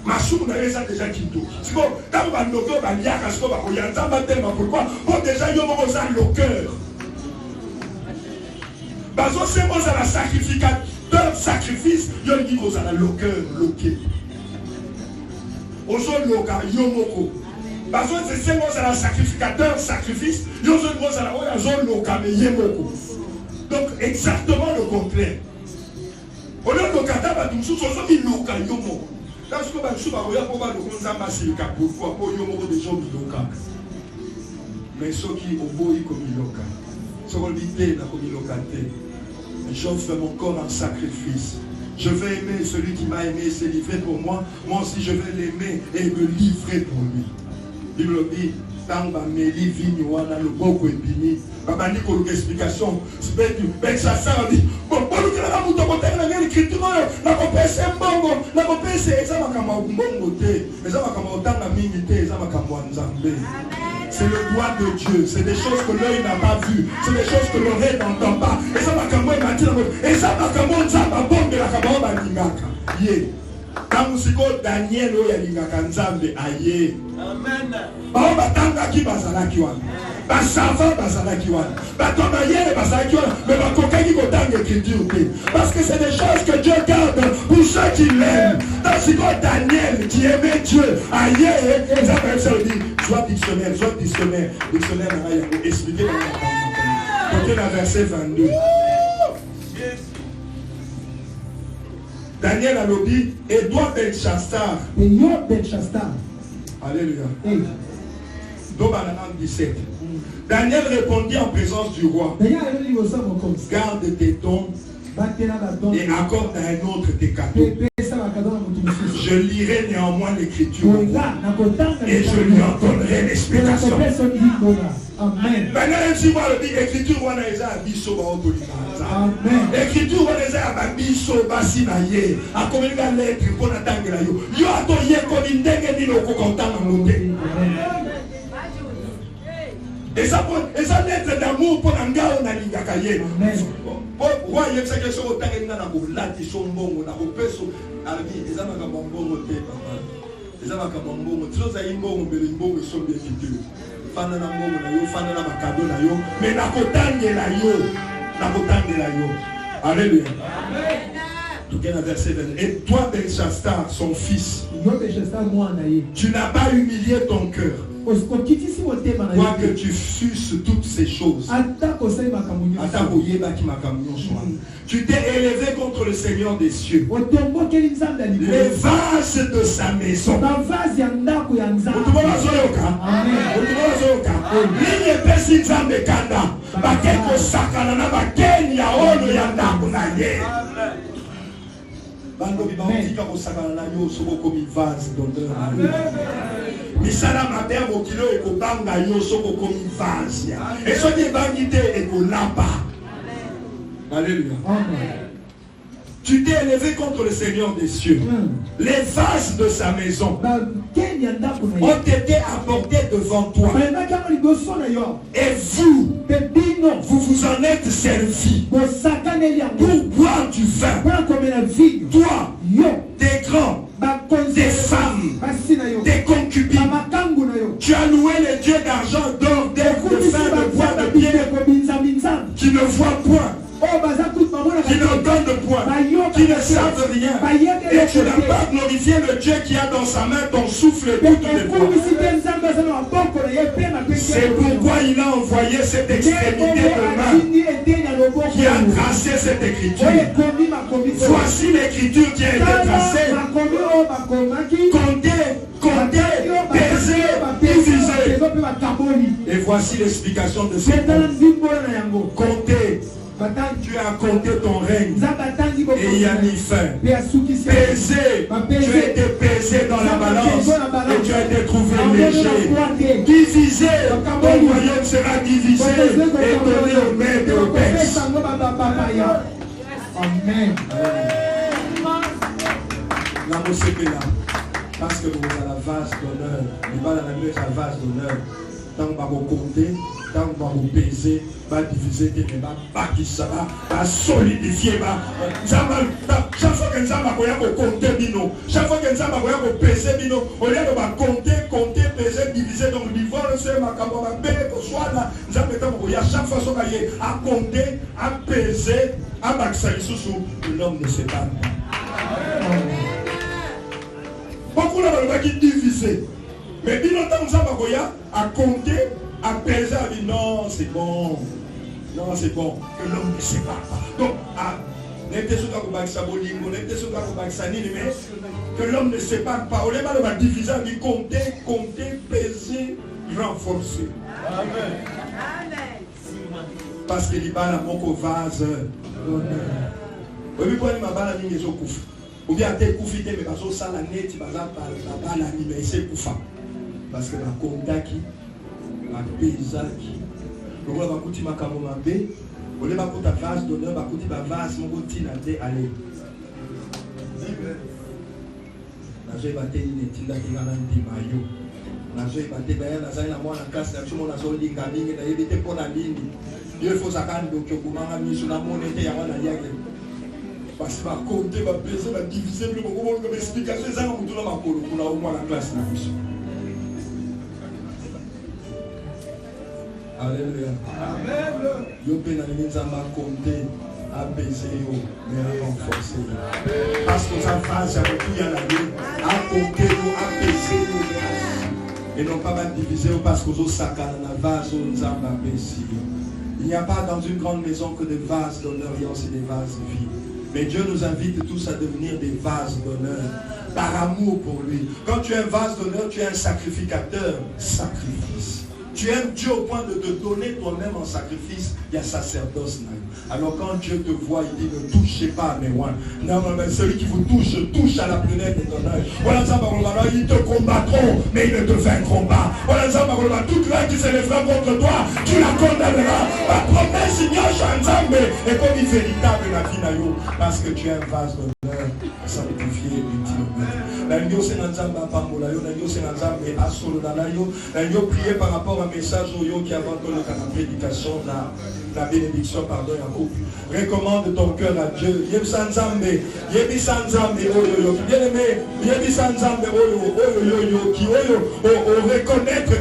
Massoum n'a déjà quitté. C'est bon, quand on va nous faire, on va dire pourquoi? Pour déjà, il y a le cœur. Parce que c'est bon, ça la sacrificateur, sacrifice, il y a le cœur, loqué. On se loca, yomoko. Parce que c'est bon, ça la sacrificateur, sacrifice, il y a le loca, mais yomoko. Donc, exactement le contraire. Au lieu de kataba, tout ce sont mis loca, yomoko. Parce que pourquoi pour des gens mais ceux qui obéissent comme local, ceux qui j'offre mon corps en sacrifice. Je vais aimer celui qui m'a aimé et s'est livré pour moi. Moi aussi je vais l'aimer et me livrer pour lui. Bible dit tant que Mélie vigne wana le beaucoup épini. Papa dit qu'on explication. C'est ça ça dit. Bon pour nous que la muto côté la écriture na kopesa mbongo na kopesa eza makamba mbongo te. Eza makamba otanga mingi te eza makamba nzambe. C'est le doigt de Dieu. C'est des choses que l'œil n'a pas vues. C'est des choses que l'oreille n'entend pas. Et ça makamba et ça makamba nzamba bombe la kabamba lingaka. Yé. Quand vous Daniel oyalingaka nzambe aye. Amen. Ba batanga ki bazalaki wana. Ba savant bazalaki wana. Ba tomayele bazalaki wana. Mais ba kokaki kotanga écriture te. Parce que c'est des choses que Dieu garde pour ceux qui l'aiment. Dans ce cas Daniel qui aimait Dieu aye. Ils appellent ça dit soit dictionnaire. Dictionnaire pour expliquer dans la côté dans verset 22. Daniel a dit, et doit Belshazzar. Alléluia. Donc, dans 17. Daniel répondit en présence du roi. Garde tes dons et accorde à un autre tes cadeaux. Je lirai néanmoins l'écriture et je lui en donnerai l'explication. Maintenant, si moi le dis, l'écriture, on a les abisso, l'écriture, on a les abisso, basinaye, à combien de lettres pour attendre la yo. Yo a ton yé qu'on y n'ait ni le content à monter. Et ça lettre d'amour pour un gars, on a l'ingakaye. Pourquoi il y a cette question au terrain dans la lati sombongo, dans le peso, ami, les amas comme bongo, les amas comme bongo, tous les imbongo, mais les bongo sont bien fidèles. Fana na bongo na yo, fana na makado na yo, mais na kotange la yo, na kotange la yo. Alléluia. Tout est verset 20. Et toi, Belshazzar, son fils, tu n'as pas humilié ton cœur. Quoique tu fusses toutes ces choses, tu t'es élevé contre le Seigneur des cieux, les vases de sa maison. Misala mabea mokilo ekobanga yo soko komi vase. Et so di bangite ekolapa. Alléluia. Tu t'es élevé contre le Seigneur des cieux. Les vases de sa maison ont été apportés devant toi. Et vous vous en êtes servis pour boire du vin. Toi, des grands, des femmes, des concubines. Tu as loué les dieux d'argent, d'or, d'air, de fin, de bois, de pierre, qui ne voient point, qui ne donnent point, qui ne savent rien. Et tu n'as pas glorifié le Dieu qui a dans sa main ton souffle et toutes les voix. C'est pourquoi il a envoyé cette extrémité de main qui a tracé cette écriture. Voici l'écriture qui a été tracée. Comptez, divisé. Et voici l'explication de ce mot. Comptez. Tu as compté ton règne et il n'y a ni fin. Pesé, tu as été pesé dans la balance et tu as été trouvé léger. Divisé, ton royaume sera divisé et donné aux mains et aux Perses. Amen. La mosquée là, parce que vous avez la vase d'honneur, il va la mettre la vase d'honneur. Tant qu'on va vous compter, tant qu'on va vous peser, va diviser tes débats, va solidifier, chaque fois que nous avons compter bino, chaque fois que nous avons peser bino, au lieu de compter, peser, diviser, donc l'ivore, c'est ma camarade, pour soi là, nous avons chaque fois à compter, à peser, à baxer sous l'homme ne sait pas. Beaucoup là, qui diviser. Mais bien longtemps, nous avons à compter, à peser, à dire non, c'est bon. Non, c'est bon. Que l'homme ne sait pas. Donc, que l'homme ne sépare pas. On va diviser, on dit compter, peser, renforcer. Amen. Parce qu'il y a mon vase. Oui, pour aller ma balle, il y a un couf. Ou bien, tu es coufité, mais parce que ça, la net, tu vas la balle, mais c'est couffa. Parce que la compta qui, la paysa qui, le roi va coûter ma camomabé, on va coûter ta vase d'honneur, va coûter ma vase, mon côté, allez. La joie va te dire, tu l'as dit, maillot. La joie va te dire, la joie va te classe, la joie va te dire, la éviter pour la ligne. Il faut ça quand donc comment on a mis sur la monnaie, il y a un yag. Parce que va compter, va peser, va diviser, le moment comme explication, ça va tout le monde pour au moins la classe la mission. Alléluia. Amen. Yo peux aller à compter, à baiser, mais à renforcer. Parce que ça passe avec tout y a la vie. À compter, à baiser, et non pas mal diviser parce que vous saccagez la vase, vous en baiser. Il n'y a pas dans une grande maison que des vases d'honneur, il y a aussi des vases de vie. Mais Dieu nous invite tous à devenir des vases d'honneur par amour pour lui. Quand tu es un vase d'honneur, tu es un sacrificateur. Sacrifice. Tu aimes Dieu au point de te donner toi-même en sacrifice. Il y a sacerdoce. Alors quand Dieu te voit, il dit ne touchez pas à mes oins. Non, mais celui qui vous touche à la prunelle de ton œil. Voilà ça, ils te combattront, mais ils ne te vaincront pas. Voilà ça, toute l'œil qui se lèvera contre toi, tu la condamneras. Ma promesse, il y a Shanzambe. Et comme il est véritable la vie naïo, parce que tu es un vase d'honneur, sanctifié, utilement. Naïo, c'est Nanzamba Pambola, Naïo, c'est Nanzambe Asolo Naïo. Naïo, priez par rapport à un message qui avant la prédication, la bénédiction, pardon, en couple. Recommande ton cœur à Dieu. Yebi Sanzambe, bien aimé, Yebi Sanzambe, qui reconnaître